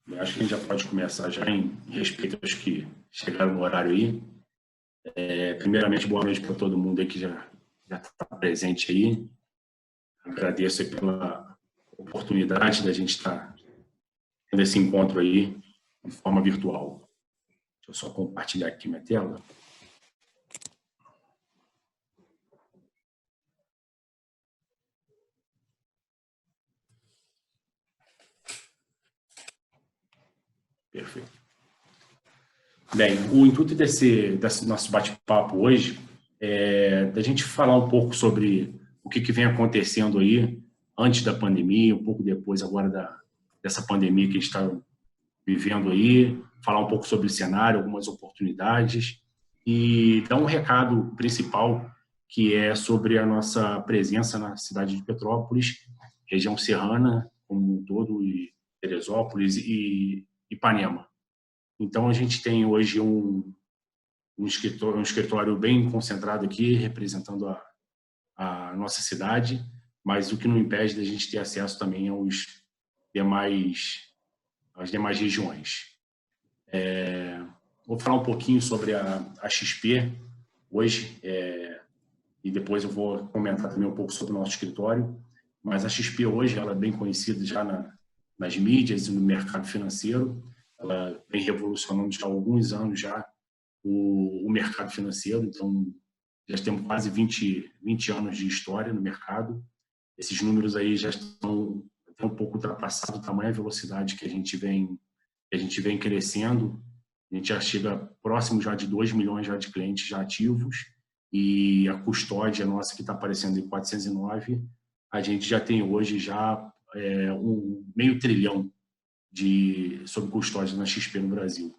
Eu acho que a gente já pode começar já em respeito aos que chegaram no horário aí. Primeiramente, boa noite para todo mundo aí que já está presente aí. Agradeço aí pela oportunidade da gente estar tendo esse encontro aí de forma virtual. Deixa eu só compartilhar aqui minha tela. Perfeito. Bem, o intuito desse nosso bate-papo hoje é da gente falar um pouco sobre o que vem acontecendo aí antes da pandemia, um pouco depois agora dessa pandemia que a gente está vivendo aí, falar um pouco sobre o cenário, algumas oportunidades e dar um recado principal que é sobre a nossa presença na cidade de Petrópolis, região serrana como um todo, e Teresópolis e Ipanema. Então, a gente tem hoje um escritório bem concentrado aqui, representando a nossa cidade, mas o que não impede da gente ter acesso também às demais regiões. Vou falar um pouquinho sobre a XP hoje, e depois eu vou comentar também um pouco sobre o nosso escritório, mas a XP hoje ela é bem conhecida já nas mídias e no mercado financeiro. Ela vem revolucionando já há alguns anos já o mercado financeiro, então já temos quase 20 anos de história no mercado. Esses números aí já estão um pouco ultrapassados, o tamanho e a velocidade que a gente vem crescendo. A gente já chega próximo já de 2 milhões já de clientes já ativos, e a custódia nossa, que está aparecendo em 409, a gente já tem hoje já um meio trilhão sobre custódia na XP no Brasil.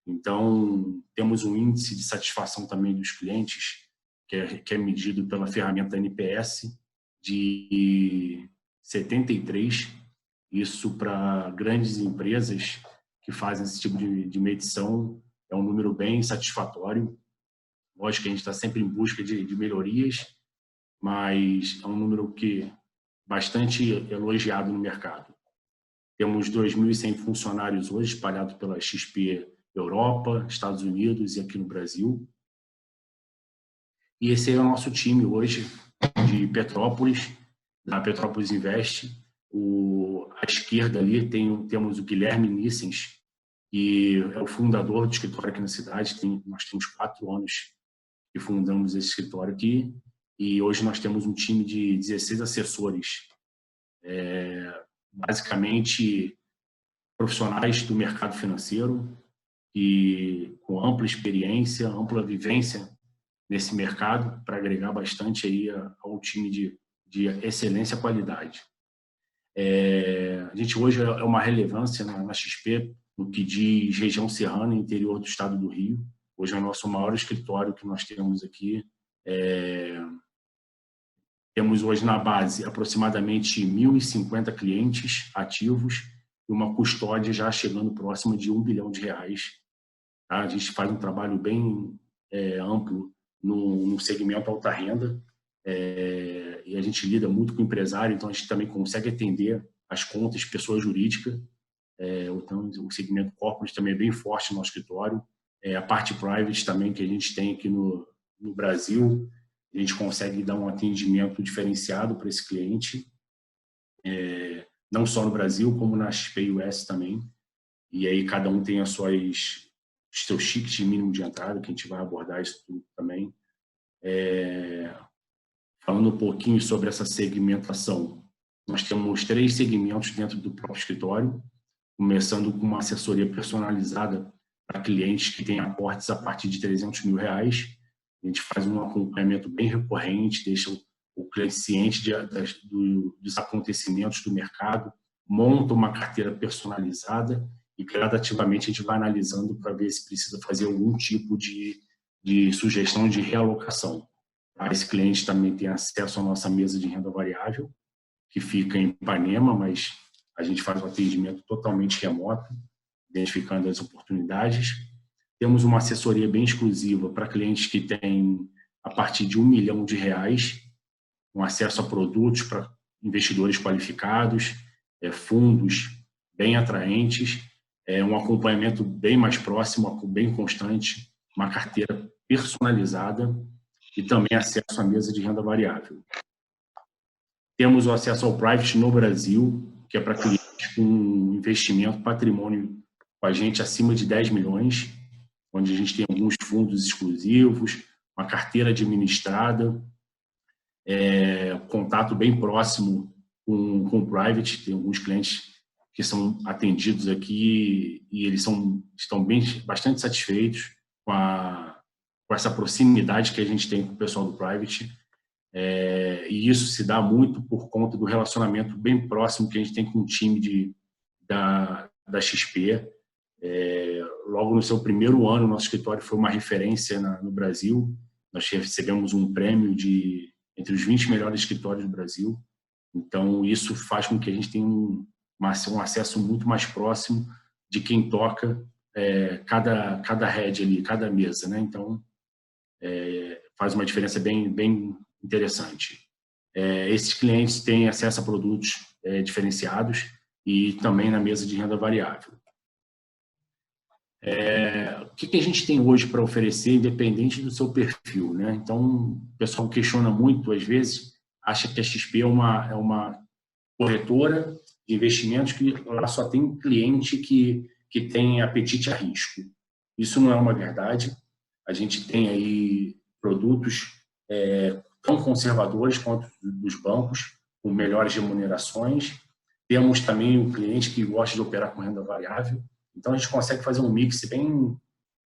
Então, temos um índice de satisfação também dos clientes, que é medido pela ferramenta NPS, de 73. Isso, para grandes empresas que fazem esse tipo de medição, é um número bem satisfatório. Lógico que a gente está sempre em busca de melhorias, mas é um número que bastante elogiado no mercado. Temos 2.100 funcionários hoje espalhados pela XP Europa, Estados Unidos e aqui no Brasil. E esse é o nosso time hoje de Petrópolis, da Petrópolis Invest. À esquerda ali temos o Guilherme Nissens, que é o fundador do escritório aqui na cidade. Nós temos 4 anos que fundamos esse escritório aqui, e hoje nós temos um time de 16 assessores, basicamente profissionais do mercado financeiro, e com ampla experiência, ampla vivência nesse mercado, para agregar bastante aí ao time de excelência e qualidade. A gente hoje é uma relevância na XP no que diz região serrana, interior do estado do Rio. Hoje é o nosso maior escritório que nós temos aqui. Temos hoje na base aproximadamente 1.050 clientes ativos e uma custódia já chegando próxima de R$1 bilhão. Tá? A gente faz um trabalho bem amplo no segmento alta renda, e a gente lida muito com empresário, então a gente também consegue atender as contas pessoa jurídica. Então, o segmento corporate também é bem forte no nosso escritório. A parte private também que a gente tem aqui no Brasil, a gente consegue dar um atendimento diferenciado para esse cliente, não só no Brasil, como na XP US também. E aí cada um tem os seus tickets mínimo de entrada, que a gente vai abordar isso tudo também. Falando um pouquinho sobre essa segmentação, nós temos 3 segmentos dentro do próprio escritório, começando com uma assessoria personalizada para clientes que têm aportes a partir de R$300 mil. A gente faz um acompanhamento bem recorrente, deixa o cliente ciente dos acontecimentos do mercado, monta uma carteira personalizada e gradativamente a gente vai analisando para ver se precisa fazer algum tipo de sugestão de realocação. Esse cliente também tem acesso à nossa mesa de renda variável, que fica em Ipanema, mas a gente faz um atendimento totalmente remoto, identificando as oportunidades. Temos uma assessoria bem exclusiva para clientes que têm a partir de R$1 milhão, com acesso a produtos para investidores qualificados, fundos bem atraentes. um acompanhamento bem mais próximo, bem constante, uma carteira personalizada e também acesso à mesa de renda variável. Temos o acesso ao Private no Brasil, que é para clientes com investimento, patrimônio com a gente acima de 10 milhões, onde a gente tem alguns fundos exclusivos, uma carteira administrada, contato bem próximo com o Private. Tem alguns clientes que são atendidos aqui e eles estão bastante satisfeitos com essa proximidade que a gente tem com o pessoal do Private. E isso se dá muito por conta do relacionamento bem próximo que a gente tem com o time da XP. Logo no seu primeiro ano, nosso escritório foi uma referência no Brasil. Nós recebemos um prêmio entre os 20 melhores escritórios do Brasil. Então, isso faz com que a gente tenha um acesso muito mais próximo de quem toca cada head ali, cada mesa, né? Então, faz uma diferença bem interessante. Esses clientes têm acesso a produtos diferenciados e também na mesa de renda variável. O que a gente tem hoje para oferecer, independente do seu perfil, né? Então, o pessoal questiona muito, às vezes, acha que a XP é uma corretora de investimentos que lá só tem cliente que tem apetite a risco. Isso não é uma verdade. A gente tem aí produtos tão conservadores quanto dos bancos, com melhores remunerações. Temos também o cliente que gosta de operar com renda variável. Então, a gente consegue fazer um mix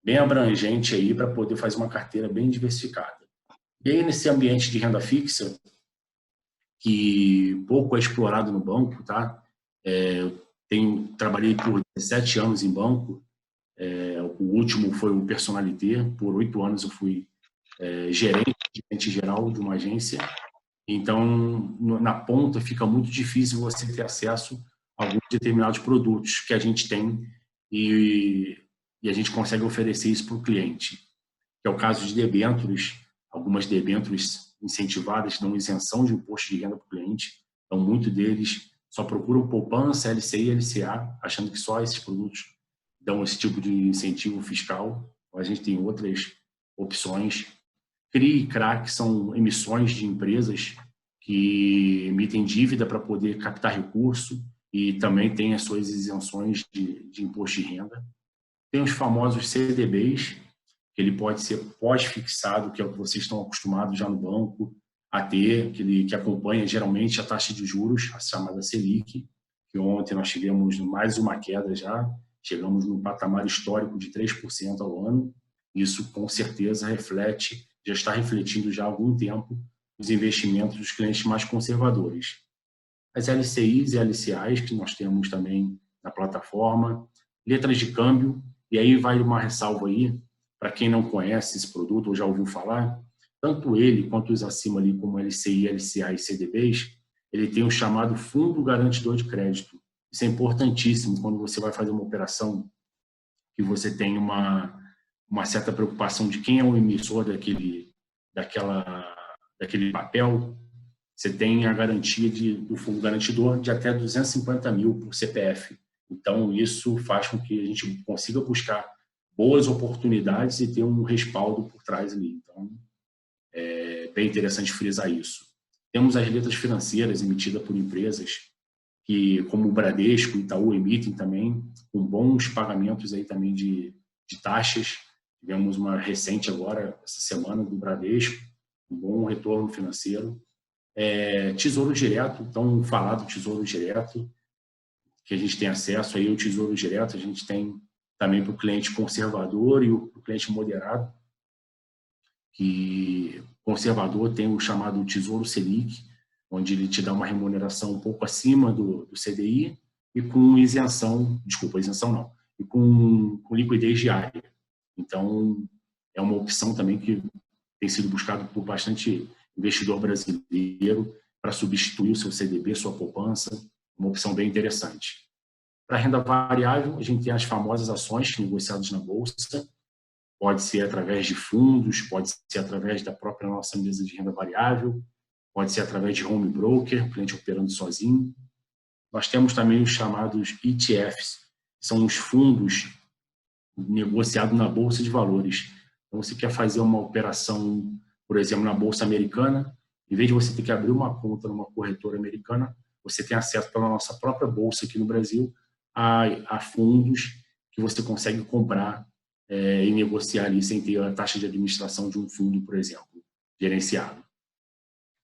bem abrangente aí para poder fazer uma carteira bem diversificada. E aí, nesse ambiente de renda fixa, que pouco é explorado no banco, tá? Trabalhei por 17 anos em banco. O último foi o Personalité. Por 8 anos eu fui gerente geral de uma agência. Então, na ponta, fica muito difícil você ter acesso a alguns determinados produtos que a gente tem e a gente consegue oferecer isso para o cliente. Que é o caso de debêntures. Algumas debêntures incentivadas dão isenção de imposto de renda para o cliente. Então, muitos deles só procuram poupança, LCI e LCA, achando que só esses produtos dão esse tipo de incentivo fiscal. A gente tem outras opções. CRI e CRA, são emissões de empresas que emitem dívida para poder captar recurso e também tem as suas isenções de imposto de renda. Tem os famosos CDBs, que ele pode ser pós-fixado, que é o que vocês estão acostumados já no banco a ter, que acompanha geralmente a taxa de juros, a chamada Selic, que ontem nós tivemos mais uma queda já, chegamos num patamar histórico de 3% ao ano. Isso, com certeza, já está refletindo já há algum tempo os investimentos dos clientes mais conservadores. As LCIs e LCAs, que nós temos também na plataforma, letras de câmbio, e aí vai uma ressalva aí, para quem não conhece esse produto ou já ouviu falar, tanto ele quanto os acima ali, como LCI, LCA e CDBs, ele tem o chamado Fundo Garantidor de Crédito. Isso é importantíssimo quando você vai fazer uma operação que você tem uma certa preocupação de quem é o emissor daquele papel. Você tem a garantia do fundo garantidor de até 250 mil por CPF. Então, isso faz com que a gente consiga buscar boas oportunidades e ter um respaldo por trás ali. Então, é bem interessante frisar isso. Temos as letras financeiras emitidas por empresas que, como o Bradesco e Itaú, emitem também, com bons pagamentos aí também de taxas. Tivemos uma recente agora, essa semana, do Bradesco, um bom retorno financeiro. Tesouro Direto, então, falado Tesouro Direto, que a gente tem acesso aí, o Tesouro Direto, a gente tem também para o cliente conservador e o cliente moderado, que conservador tem o chamado Tesouro Selic, onde ele te dá uma remuneração um pouco acima do CDI e com isenção não, e com liquidez diária. Então, é uma opção também que tem sido buscado por bastante investidor brasileiro para substituir o seu CDB, sua poupança, uma opção bem interessante. Para renda variável, a gente tem as famosas ações negociadas na Bolsa, pode ser através de fundos, pode ser através da própria nossa mesa de renda variável, pode ser através de home broker, o cliente operando sozinho. Nós temos também os chamados ETFs, são os fundos negociados na Bolsa de Valores. Então, você quer fazer uma operação, por exemplo, na Bolsa Americana, em vez de você ter que abrir uma conta numa corretora americana, você tem acesso pela nossa própria Bolsa aqui no Brasil a fundos que você consegue comprar e negociar ali sem ter a taxa de administração de um fundo, por exemplo, gerenciado.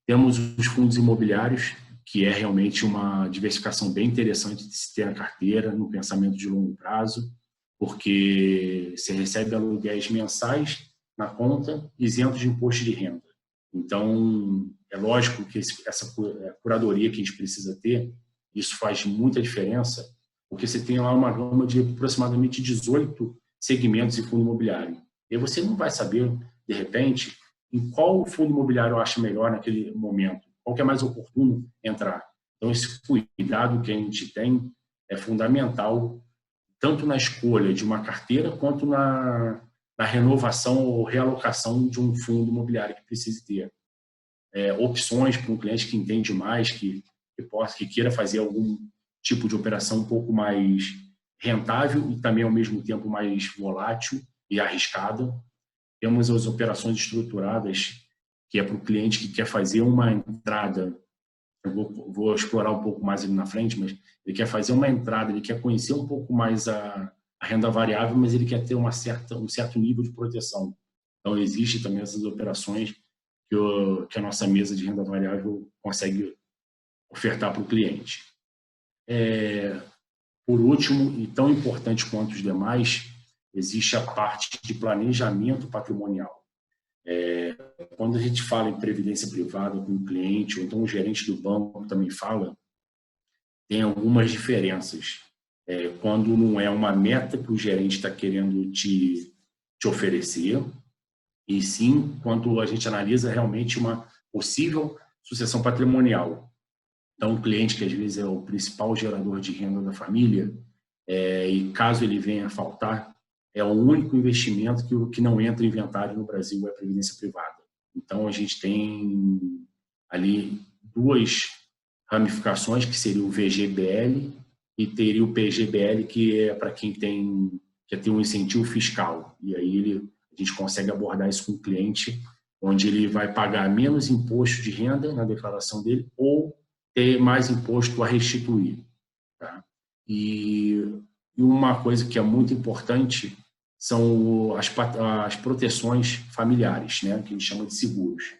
Temos os fundos imobiliários, que é realmente uma diversificação bem interessante de se ter na carteira, no pensamento de longo prazo, porque você recebe aluguéis mensais na conta, isentos de imposto de renda. Então, é lógico que essa curadoria que a gente precisa ter, isso faz muita diferença, porque você tem lá uma gama de aproximadamente 18 segmentos de fundo imobiliário. E você não vai saber, de repente, em qual fundo imobiliário acha melhor naquele momento, qual que é mais oportuno entrar. Então, esse cuidado que a gente tem é fundamental, tanto na escolha de uma carteira, quanto na renovação ou realocação de um fundo imobiliário que precise ter. Opções para um cliente que entende mais, que queira fazer algum tipo de operação um pouco mais rentável e também, ao mesmo tempo, mais volátil e arriscada. Temos as operações estruturadas, que é para o cliente que quer fazer uma entrada. Eu vou explorar um pouco mais ali na frente, mas ele quer fazer uma entrada, ele quer conhecer um pouco mais a renda variável, mas ele quer ter um certo nível de proteção. Então, existe também essas operações que a nossa mesa de renda variável consegue ofertar para o cliente. Por último, e tão importante quanto os demais, existe a parte de planejamento patrimonial. Quando a gente fala em previdência privada com o cliente, ou então o gerente do banco também fala, tem algumas diferenças. Quando não é uma meta que o gerente está querendo te oferecer, e sim quando a gente analisa realmente uma possível sucessão patrimonial. Então, o cliente, que às vezes é o principal gerador de renda da família, e caso ele venha a faltar, é o único investimento que não entra em inventário no Brasil, é a previdência privada. Então, a gente tem ali duas ramificações, que seria o VGBL e teria o PGBL, que é para quem quer ter um incentivo fiscal. E aí a gente consegue abordar isso com o cliente, onde ele vai pagar menos imposto de renda na declaração dele ou ter mais imposto a restituir. Tá? E uma coisa que é muito importante são as proteções familiares, né, que a gente chama de seguros.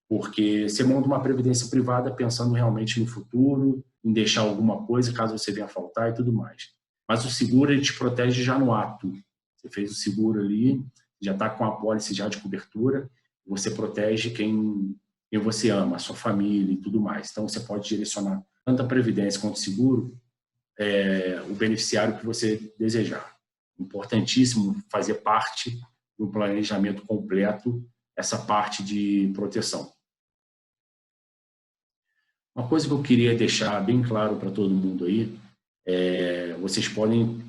Porque você monta uma previdência privada pensando realmente no futuro, em deixar alguma coisa caso você venha a faltar e tudo mais. Mas o seguro, ele te protege já no ato. Você fez o seguro ali, já está com a apólice já de cobertura, você protege quem você ama, a sua família e tudo mais. Então, você pode direcionar tanto a previdência quanto o seguro, o beneficiário que você desejar. Importantíssimo fazer parte do planejamento completo essa parte de proteção. Uma coisa que eu queria deixar bem claro para todo mundo aí, vocês podem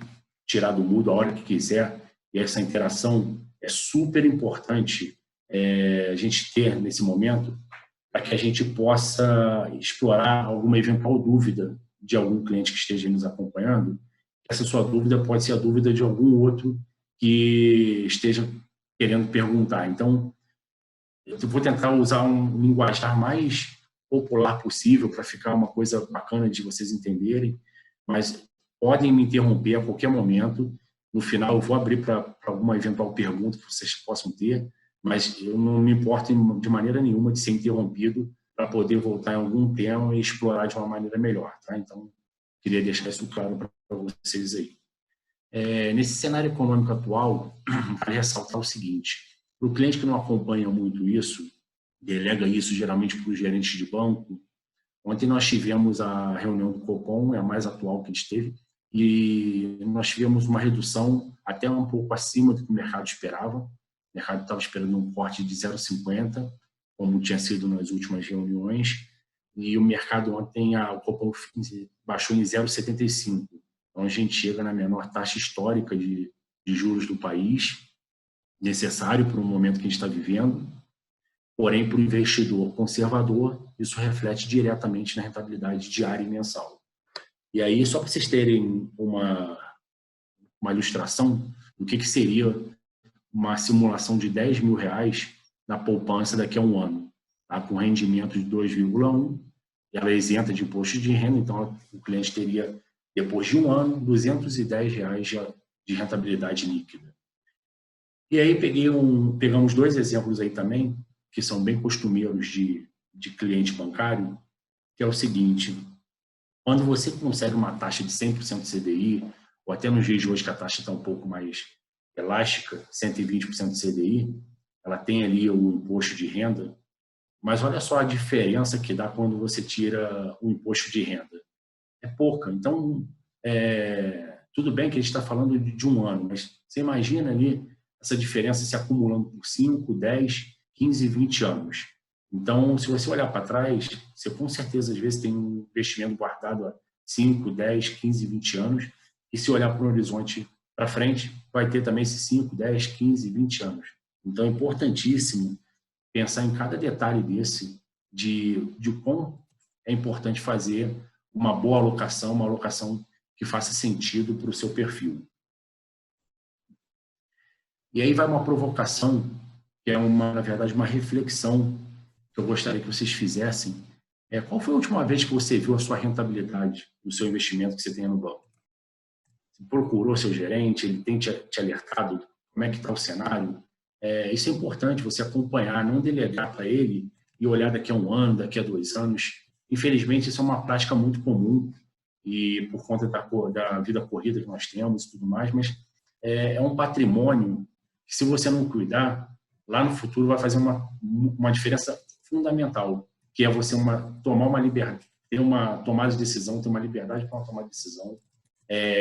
tirar do mudo a hora que quiser, e essa interação é super importante a gente ter nesse momento, para que a gente possa explorar alguma eventual dúvida de algum cliente que esteja nos acompanhando. Essa sua dúvida pode ser a dúvida de algum outro que esteja querendo perguntar. Então, eu vou tentar usar um linguajar mais popular possível para ficar uma coisa bacana de vocês entenderem, mas podem me interromper a qualquer momento. No final, eu vou abrir para alguma eventual pergunta que vocês possam ter, mas eu não me importo de maneira nenhuma de ser interrompido para poder voltar em algum tema e explorar de uma maneira melhor. Tá? Então, queria deixar isso claro para vocês aí. Nesse cenário econômico atual, vale ressaltar o seguinte: para o cliente que não acompanha muito isso, delega isso geralmente para os gerentes de banco. Ontem nós tivemos a reunião do Copom, é a mais atual que a gente teve, e nós tivemos uma redução até um pouco acima do que o mercado esperava. O mercado estava esperando um corte de 0,50, como tinha sido nas últimas reuniões, e o mercado ontem, o Copom baixou em 0,75. Então a gente chega na menor taxa histórica de juros do país, necessário para o momento que a gente está vivendo. Porém, para o investidor conservador, isso reflete diretamente na rentabilidade diária e mensal. E aí, só para vocês terem uma uma ilustração do que seria uma simulação de R$10.000 na poupança daqui a um ano, tá? Com rendimento de 2,1, ela é isenta de imposto de renda, então o cliente teria, depois de um ano, R$210 de rentabilidade líquida. E aí pegamos 2 exemplos aí também, que são bem costumeiros de cliente bancário, que é o seguinte: quando você consegue uma taxa de 100% CDI, ou até nos dias de hoje que a taxa está um pouco mais elástica, 120% CDI, ela tem ali o imposto de renda, mas olha só a diferença que dá quando você tira o imposto de renda. É pouca. Então, tudo bem que a gente está falando de um ano, mas você imagina ali essa diferença se acumulando por 5, 10, 15, 20 anos. Então, se você olhar para trás, você com certeza, às vezes, tem um investimento guardado há 5, 10, 15, 20 anos, e se olhar para o horizonte para frente, vai ter também esses 5, 10, 15, 20 anos. Então, é importantíssimo pensar em cada detalhe desse, de quão é importante fazer uma boa alocação, uma alocação que faça sentido para o seu perfil. E aí vai uma provocação, que é, na verdade, uma reflexão que eu gostaria que vocês fizessem. Qual foi a última vez que você viu a sua rentabilidade do seu investimento que você tem no banco? Você procurou seu gerente, ele tem te alertado como é que está o cenário? Isso é importante, você acompanhar, não delegar para ele e olhar daqui a um ano, daqui a 2 anos. Infelizmente, isso é uma prática muito comum, e por conta da vida corrida que nós temos e tudo mais, mas é um patrimônio que, se você não cuidar, lá no futuro vai fazer uma diferença fundamental, que é você tomar uma liberdade, ter uma tomada de decisão, ter uma liberdade para uma tomada de decisão,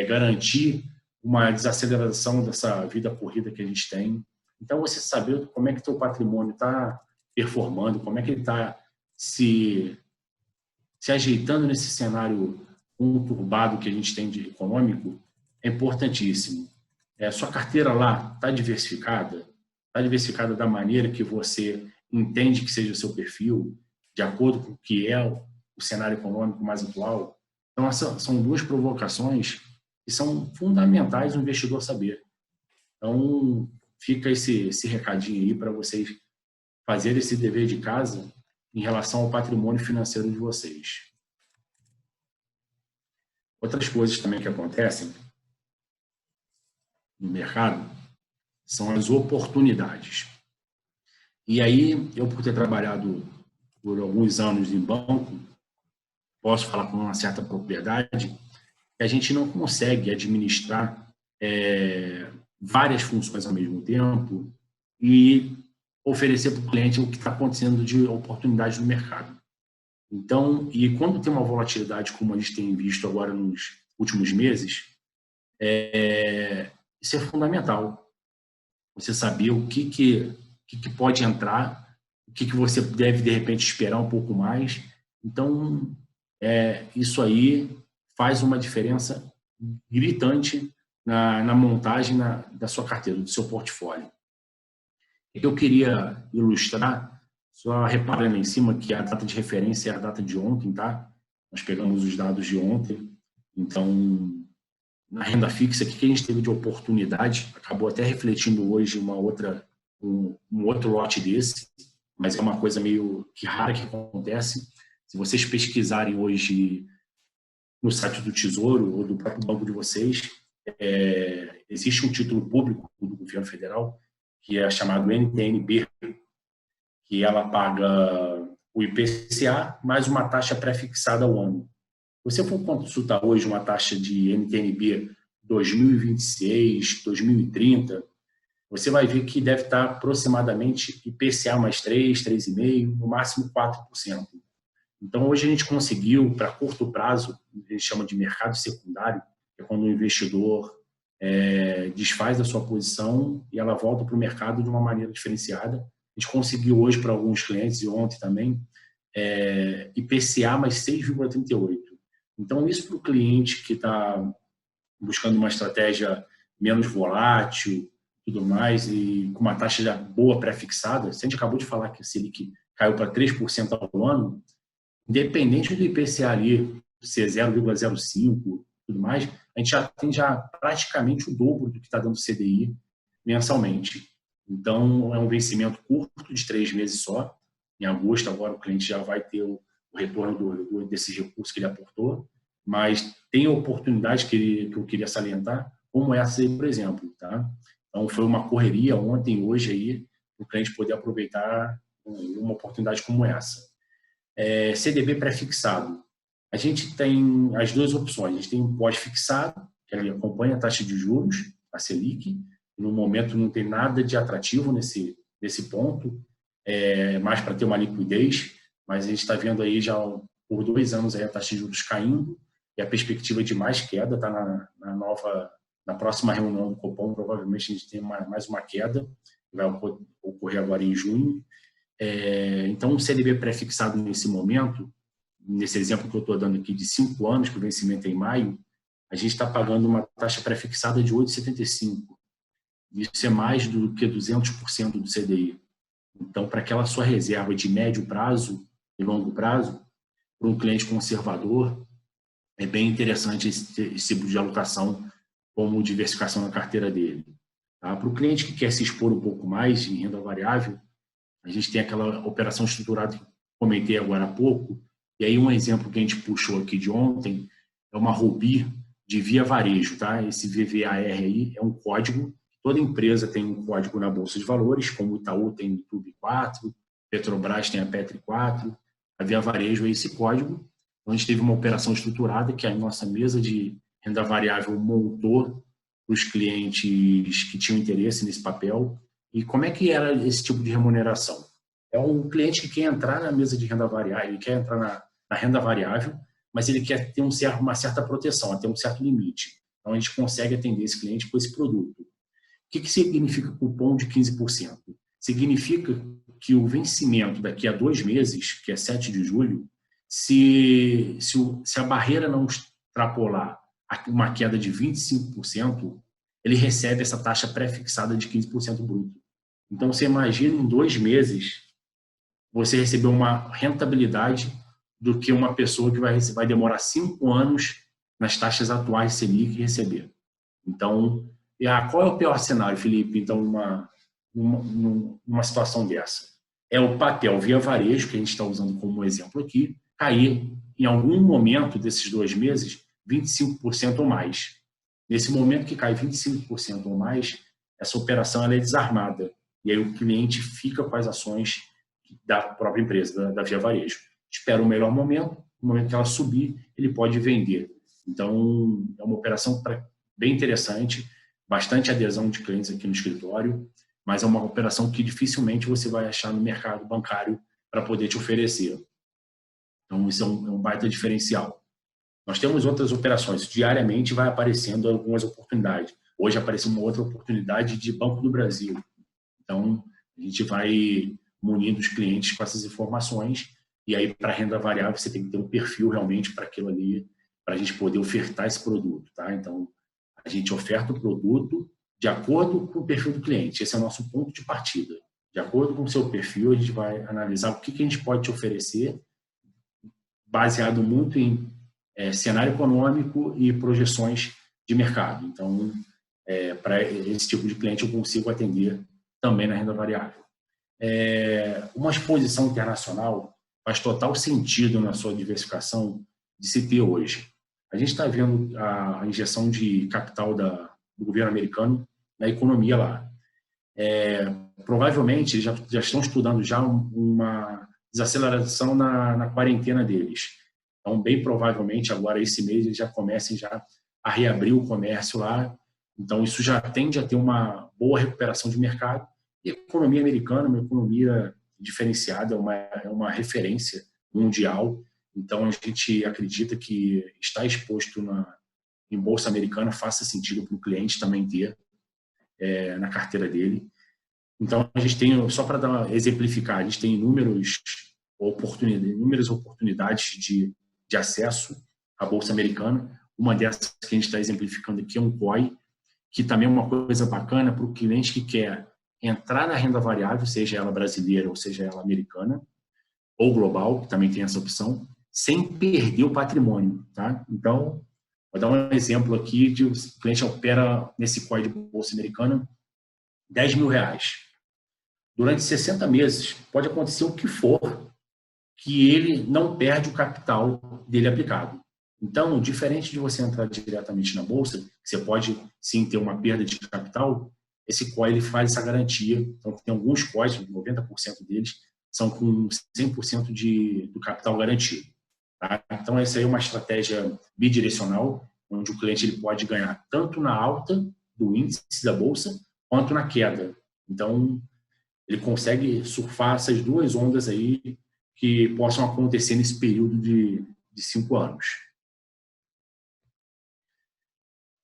garantir uma desaceleração dessa vida corrida que a gente tem. Então, você saber como é que o teu patrimônio está performando, como é que ele está se ajeitando nesse cenário conturbado que a gente tem de econômico, é importantíssimo. Sua carteira lá está diversificada? Está diversificada da maneira que você entende que seja o seu perfil, de acordo com o que é o cenário econômico mais atual? Então, essas são 2 provocações que são fundamentais o investidor saber. Então, fica esse recadinho aí para vocês fazerem esse dever de casa em relação ao patrimônio financeiro de vocês. Outras coisas também que acontecem no mercado são as oportunidades. E aí, eu, por ter trabalhado por alguns anos em banco, posso falar com uma certa propriedade que a gente não consegue administrar várias funções ao mesmo tempo e oferecer para o cliente o que está acontecendo de oportunidade no mercado. Então, e quando tem uma volatilidade como a gente tem visto agora nos últimos meses, isso é fundamental. Você saber o que pode entrar, o que você deve, de repente, esperar um pouco mais. Então, isso aí faz uma diferença gritante na montagem da sua carteira, do seu portfólio. O que eu queria ilustrar, só reparando em cima que a data de referência é a data de ontem, tá? Nós pegamos os dados de ontem. Então, na renda fixa, o que a gente teve de oportunidade, acabou até refletindo hoje um outro lote desse, mas é uma coisa meio que rara que acontece. Se vocês pesquisarem hoje no site do Tesouro ou do próprio banco de vocês, existe um título público do governo federal que é chamado NTN-B, que ela paga o IPCA mais uma taxa pré-fixada ao ano. Se você for consultar hoje uma taxa de NTN-B 2026, 2030, você vai ver que deve estar aproximadamente IPCA mais 3, 3,5%, no máximo 4%. Então, hoje a gente conseguiu, para curto prazo, a gente chama de mercado secundário, que é quando o investidor desfaz da sua posição e ela volta para o mercado de uma maneira diferenciada. A gente conseguiu hoje para alguns clientes, e ontem também, IPCA mais 6,38%. Então, isso para o cliente que está buscando uma estratégia menos volátil, tudo mais, e com uma taxa já boa pré-fixada, se a gente acabou de falar que a Selic caiu para 3% ao ano, independente do IPCA ali ser 0,05, tudo mais, a gente já tem praticamente o dobro do que está dando CDI mensalmente. Então, é um vencimento curto de 3 meses só. Em agosto, agora, o cliente já vai ter o retorno desses recursos que ele aportou, mas tem oportunidades que eu queria salientar, como essa aí, por exemplo. Tá? Então, foi uma correria ontem, hoje, aí, para o cliente poder aproveitar uma oportunidade como essa. CDB pré-fixado. A gente tem as duas opções. A gente tem um pós-fixado, que ele acompanha a taxa de juros, a Selic. No momento não tem nada de atrativo nesse ponto, mais para ter uma liquidez, mas a gente está vendo aí já por 2 anos aí a taxa de juros caindo e a perspectiva de mais queda está na próxima reunião do Copom, provavelmente a gente tem mais uma queda, que vai ocorrer agora em junho. Então, o CDB pré-fixado nesse momento, nesse exemplo que eu estou dando aqui de 5 anos, que o vencimento é em maio, a gente está pagando uma taxa pré-fixada de 8,75. Isso é mais do que 200% do CDI. Então, para aquela sua reserva de médio prazo e longo prazo, para um cliente conservador, é bem interessante esse tipo de alocação como diversificação na carteira dele. Tá? Para o cliente que quer se expor um pouco mais em renda variável, a gente tem aquela operação estruturada que comentei agora há pouco, e aí um exemplo que a gente puxou aqui de ontem é uma Rubi de Via Varejo. Tá? Esse VVAR aí é um código. Toda empresa tem um código na Bolsa de Valores, como o Itaú tem o TUB 4, Petrobras tem a Petri 4, a Via Varejo é esse código. Então, a gente teve uma operação estruturada que a nossa mesa de renda variável montou para os clientes que tinham interesse nesse papel. E como é que era esse tipo de remuneração? É um cliente que quer entrar na mesa de renda variável, ele quer entrar na renda variável, mas ele quer ter uma certa proteção, até um certo limite. Então, a gente consegue atender esse cliente com esse produto. O que significa cupom de 15%? Significa que o vencimento daqui a 2 meses, que é 7 de julho, se a barreira não extrapolar uma queda de 25%, ele recebe essa taxa pré-fixada de 15% bruto. Então, você imagina em 2 meses você receber uma rentabilidade do que uma pessoa que vai demorar 5 anos nas taxas atuais de Selic receber. Então, qual é o pior cenário, Felipe? Então, numa situação dessa? É o papel Via Varejo, que a gente está usando como exemplo aqui, cair em algum momento desses 2 meses 25% ou mais. Nesse momento que cai 25% ou mais, essa operação ela é desarmada. E aí o cliente fica com as ações da própria empresa, da Via Varejo. Espera o melhor momento, no momento que ela subir, ele pode vender. Então, é uma operação bem interessante, bastante adesão de clientes aqui no escritório, mas é uma operação que dificilmente você vai achar no mercado bancário para poder te oferecer. Então, isso é um baita diferencial. Nós temos outras operações. Diariamente vai aparecendo algumas oportunidades. Hoje apareceu uma outra oportunidade de Banco do Brasil. Então, a gente vai munindo os clientes com essas informações e aí, para renda variável, você tem que ter um perfil realmente para aquilo ali, para a gente poder ofertar esse produto. Tá? Então, a gente oferta o produto de acordo com o perfil do cliente. Esse é o nosso ponto de partida. De acordo com o seu perfil, a gente vai analisar o que a gente pode te oferecer, baseado muito em cenário econômico e projeções de mercado. Então, para esse tipo de cliente, eu consigo atender também na renda variável. Uma exposição internacional faz total sentido na sua diversificação de se ter hoje. A gente está vendo a injeção de capital do governo americano na economia lá. Provavelmente, já estão estudando já uma desaceleração na quarentena deles. Então, bem provavelmente, agora esse mês, eles já comecem a reabrir o comércio lá. Então, isso já tende a ter uma boa recuperação de mercado. E a economia americana é uma economia diferenciada, é uma referência mundial. Então, a gente acredita que estar exposto em bolsa americana faça sentido para o cliente também ter na carteira dele. Então, a gente tem, só para exemplificar, a gente tem inúmeras oportunidades de acesso à bolsa americana. Uma dessas que a gente está exemplificando aqui é um COI, que também é uma coisa bacana para o cliente que quer entrar na renda variável, seja ela brasileira ou seja ela americana, ou global, que também tem essa opção, sem perder o patrimônio. Tá? Então, Vou dar um exemplo aqui de o cliente opera nesse COI de bolsa americana R$ 10.000. Durante 60 meses, pode acontecer o que for, que ele não perde o capital dele aplicado. Então, diferente de você entrar diretamente na bolsa, você pode sim ter uma perda de capital, esse COI ele faz essa garantia. Então, tem alguns COIs, 90% deles, são com 100% do capital garantido. Tá? Então, essa aí é uma estratégia bidirecional, onde o cliente ele pode ganhar tanto na alta do índice da bolsa, quanto na queda. Então, ele consegue surfar essas duas ondas aí que possam acontecer nesse período de 5 anos.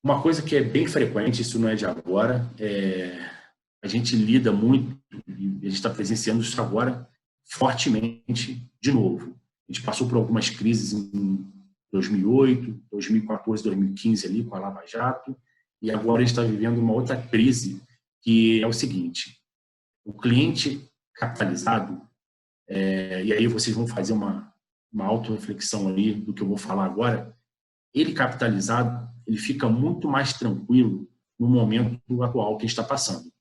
Uma coisa que é bem frequente, isso não é de agora, a gente lida muito, e a gente está presenciando isso agora fortemente de novo. A gente passou por algumas crises em 2008, 2014, 2015 ali com a Lava Jato, e agora a gente está vivendo uma outra crise que é o seguinte: o cliente capitalizado, e aí vocês vão fazer uma autorreflexão ali do que eu vou falar agora, ele capitalizado, ele fica muito mais tranquilo no momento atual que a gente está passando.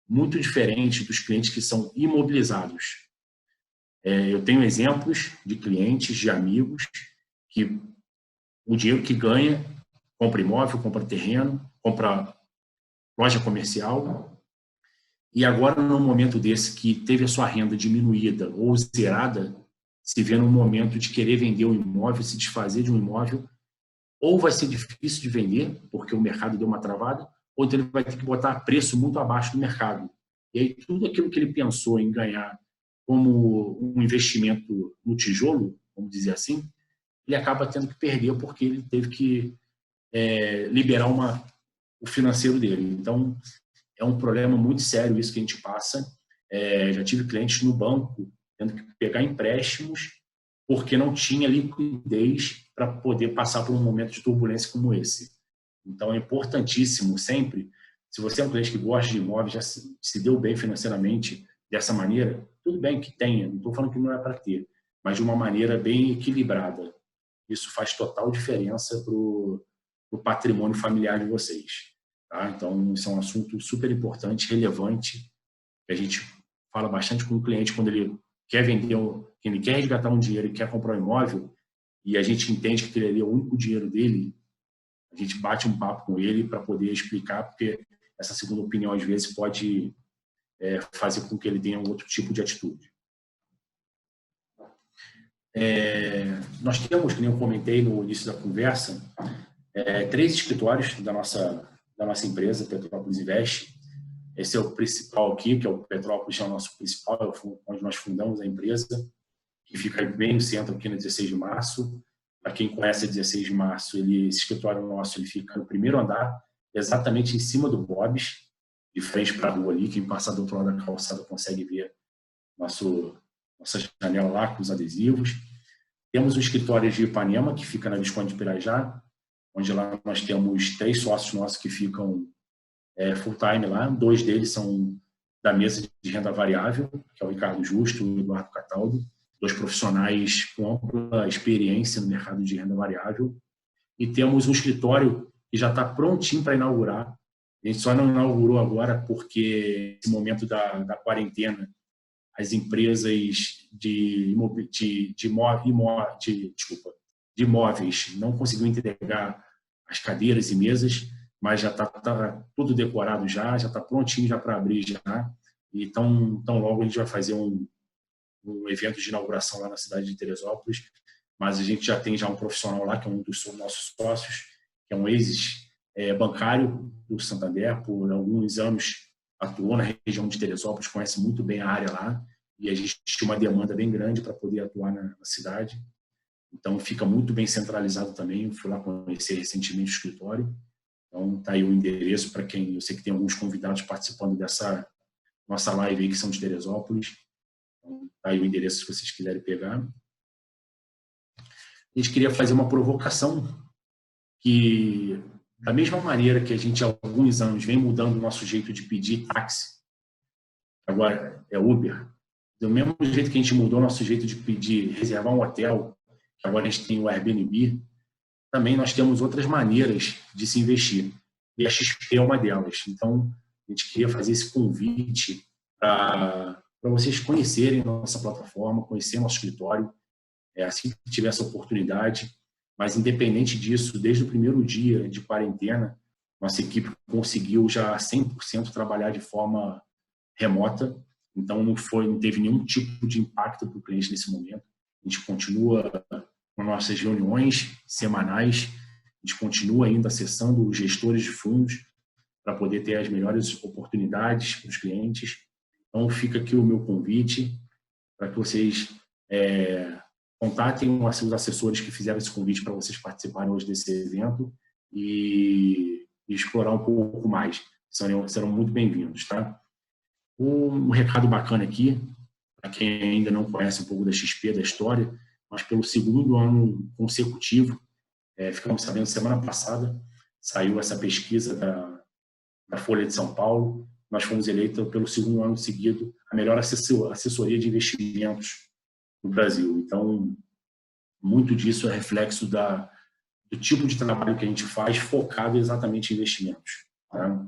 Muito diferente dos clientes que são imobilizados. Eu tenho exemplos de clientes, de amigos, que o dinheiro que ganha, compra imóvel, compra terreno, compra loja comercial, e agora, num momento desse que teve a sua renda diminuída ou zerada, se vê num momento de querer vender um imóvel, se desfazer de um imóvel, ou vai ser difícil de vender, porque o mercado deu uma travada, ou então ele vai ter que botar preço muito abaixo do mercado. E aí tudo aquilo que ele pensou em ganhar como um investimento no tijolo, vamos dizer assim, ele acaba tendo que perder porque ele teve que liberar o financeiro dele. Então, é um problema muito sério isso que a gente passa. Já tive clientes no banco tendo que pegar empréstimos porque não tinha liquidez para poder passar por um momento de turbulência como esse. Então, é importantíssimo sempre, se você é um cliente que gosta de imóveis, já se deu bem financeiramente dessa maneira, tudo bem que tenha, não estou falando que não é para ter, mas de uma maneira bem equilibrada. Isso faz total diferença para o patrimônio familiar de vocês. Tá? Então, isso é um assunto super importante, relevante, que a gente fala bastante com o cliente quando ele quer vender, ele quer resgatar um dinheiro e quer comprar um imóvel, e a gente entende que aquele ali é o único dinheiro dele, a gente bate um papo com ele para poder explicar, porque essa segunda opinião, às vezes, pode fazer com que ele tenha um outro tipo de atitude. Nós temos, como eu comentei no início da conversa, 3 escritórios da nossa empresa, Petrópolis Invest. Esse é o principal aqui, que é o Petrópolis, é o nosso principal, onde nós fundamos a empresa, que fica bem no centro, aqui na 16 de março. Para quem conhece a 16 de março, esse escritório nosso ele fica no primeiro andar, exatamente em cima do Bob's, de frente para a rua ali. Quem passar do outro lado da calçada consegue ver nossa janela lá com os adesivos. Temos o escritório de Ipanema, que fica na Visconde de Pirajá, onde lá nós temos 3 sócios nossos que ficam full time lá. 2 deles são da mesa de renda variável, que é o Ricardo Justo e o Eduardo Cataldo, 2 profissionais com ampla experiência no mercado de renda variável. E temos um escritório que já está prontinho para inaugurar. A gente só não inaugurou agora porque, nesse momento da quarentena, as empresas de imóveis não conseguiram entregar as cadeiras e mesas, mas já está tudo decorado já está prontinho já para abrir já. E tão logo a gente vai fazer um evento de inauguração lá na cidade de Teresópolis, mas a gente já tem um profissional lá, que é um dos nossos sócios, que é um ex-bancário do Santander, por alguns anos atuou na região de Teresópolis, conhece muito bem a área lá, e a gente tinha uma demanda bem grande para poder atuar na cidade. Então, fica muito bem centralizado também. Eu fui lá conhecer recentemente o escritório. Então, está aí o endereço para quem... Eu sei que tem alguns convidados participando dessa nossa live aí, que são de Teresópolis. Então, está aí o endereço, se vocês quiserem pegar. A gente queria fazer uma provocação que, da mesma maneira que a gente, há alguns anos, vem mudando o nosso jeito de pedir táxi, agora é Uber, do mesmo jeito que a gente mudou o nosso jeito de pedir, reservar um hotel, que agora a gente tem o Airbnb, também nós temos outras maneiras de se investir. E a XP é uma delas. Então, a gente queria fazer esse convite para vocês conhecerem nossa plataforma, conhecer nosso escritório, assim que tiver essa oportunidade. Mas, independente disso, desde o primeiro dia de quarentena, nossa equipe conseguiu já 100% trabalhar de forma remota. Então, não teve nenhum tipo de impacto para o cliente nesse momento. A gente continua com nossas reuniões semanais, a gente continua ainda acessando os gestores de fundos para poder ter as melhores oportunidades para os clientes. Então, fica aqui o meu convite para que vocês contatem os assessores que fizeram esse convite para vocês participarem hoje desse evento e explorar um pouco mais. Serão muito bem-vindos, tá? Um recado bacana aqui, para quem ainda não conhece um pouco da XP, da história, mas pelo segundo ano consecutivo, ficamos sabendo semana passada, saiu essa pesquisa da Folha de São Paulo, nós fomos eleitos pelo segundo ano seguido a melhor assessoria de investimentos no Brasil. Então, muito disso é reflexo do tipo de trabalho que a gente faz focado exatamente em investimentos. Tá?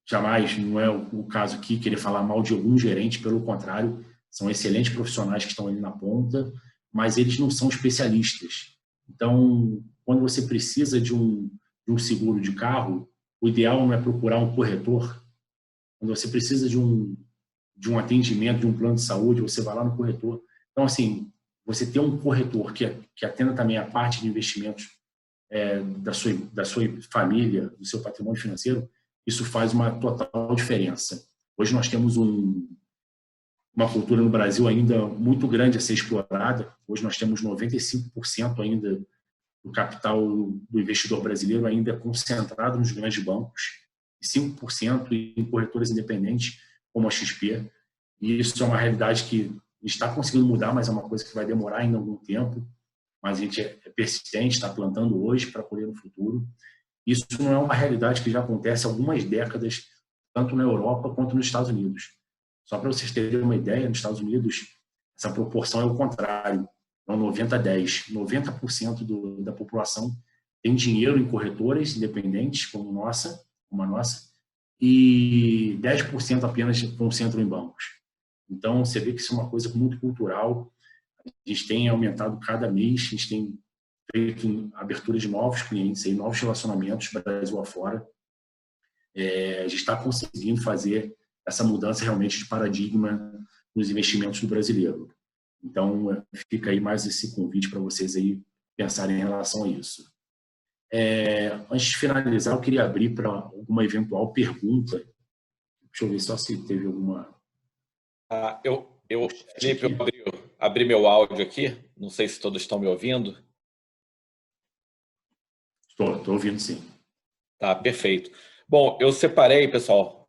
Jamais, não é o caso aqui, querer falar mal de algum gerente, pelo contrário, são excelentes profissionais que estão ali na ponta, mas eles não são especialistas. Então, quando você precisa de um seguro de carro, o ideal não é procurar um corretor. Quando você precisa de um atendimento, de um plano de saúde, você vai lá no corretor. Então, assim, você ter um corretor que atenda também a parte de investimentos da sua família, do seu patrimônio financeiro, isso faz uma total diferença. Hoje nós temos uma cultura no Brasil ainda muito grande a ser explorada. Hoje nós temos 95% ainda do capital do investidor brasileiro ainda concentrado nos grandes bancos e 5% em corretoras independentes como a XP. E isso é uma realidade que está conseguindo mudar, mas é uma coisa que vai demorar ainda algum tempo. Mas a gente é persistente, está plantando hoje para colher no futuro. Isso não é uma realidade que já acontece há algumas décadas, tanto na Europa quanto nos Estados Unidos. Só para vocês terem uma ideia, nos Estados Unidos, essa proporção é o contrário. Então, 90-10. 90% da população tem dinheiro em corretoras independentes, como a nossa, e 10% apenas concentram em bancos. Então, você vê que isso é uma coisa muito cultural. A gente tem aumentado cada mês, a gente tem feito abertura de novos clientes, novos relacionamentos Brasil afora. A gente está conseguindo fazer essa mudança realmente de paradigma nos investimentos do brasileiro. Então, fica aí mais esse convite para vocês aí pensarem em relação a isso. Antes de finalizar, eu queria abrir para alguma eventual pergunta. Deixa eu ver só se teve alguma... Felipe, eu abri meu áudio aqui. Não sei se todos estão me ouvindo. Estou ouvindo, sim. Tá, perfeito. Bom, eu separei, pessoal.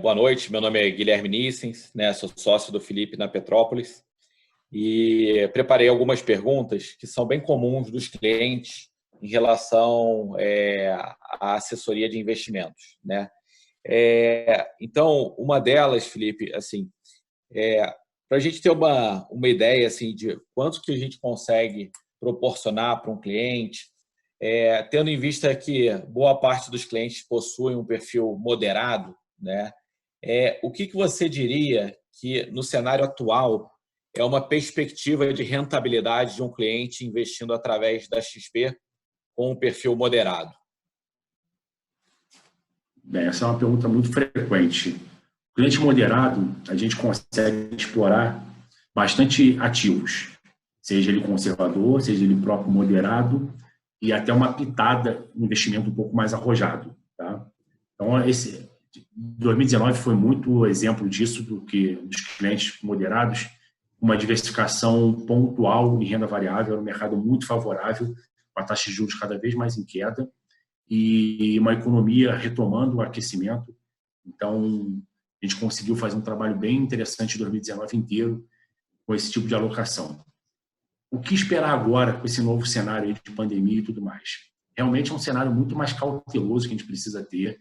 Boa noite, meu nome é Guilherme Nissens, né? Sou sócio do Felipe na Petrópolis e preparei algumas perguntas que são bem comuns dos clientes em relação à assessoria de investimentos, né? Então, uma delas, Felipe, assim, para a gente ter uma ideia assim, de quanto que a gente consegue proporcionar para um cliente, tendo em vista que boa parte dos clientes possuem um perfil moderado, né? O que você diria que, no cenário atual, é uma perspectiva de rentabilidade de um cliente investindo através da XP com um perfil moderado? Essa é uma pergunta muito frequente. O cliente moderado, a gente consegue explorar bastante ativos, seja ele conservador, seja ele próprio moderado, e até uma pitada, um investimento um pouco mais arrojado. Tá? Então, 2019 foi muito exemplo disso, dos clientes moderados, uma diversificação pontual em renda variável, era um mercado muito favorável, com a taxa de juros cada vez mais em queda, e uma economia retomando o aquecimento. Então, a gente conseguiu fazer um trabalho bem interessante em 2019 inteiro com esse tipo de alocação. O que esperar agora com esse novo cenário de pandemia e tudo mais? Realmente é um cenário muito mais cauteloso que a gente precisa ter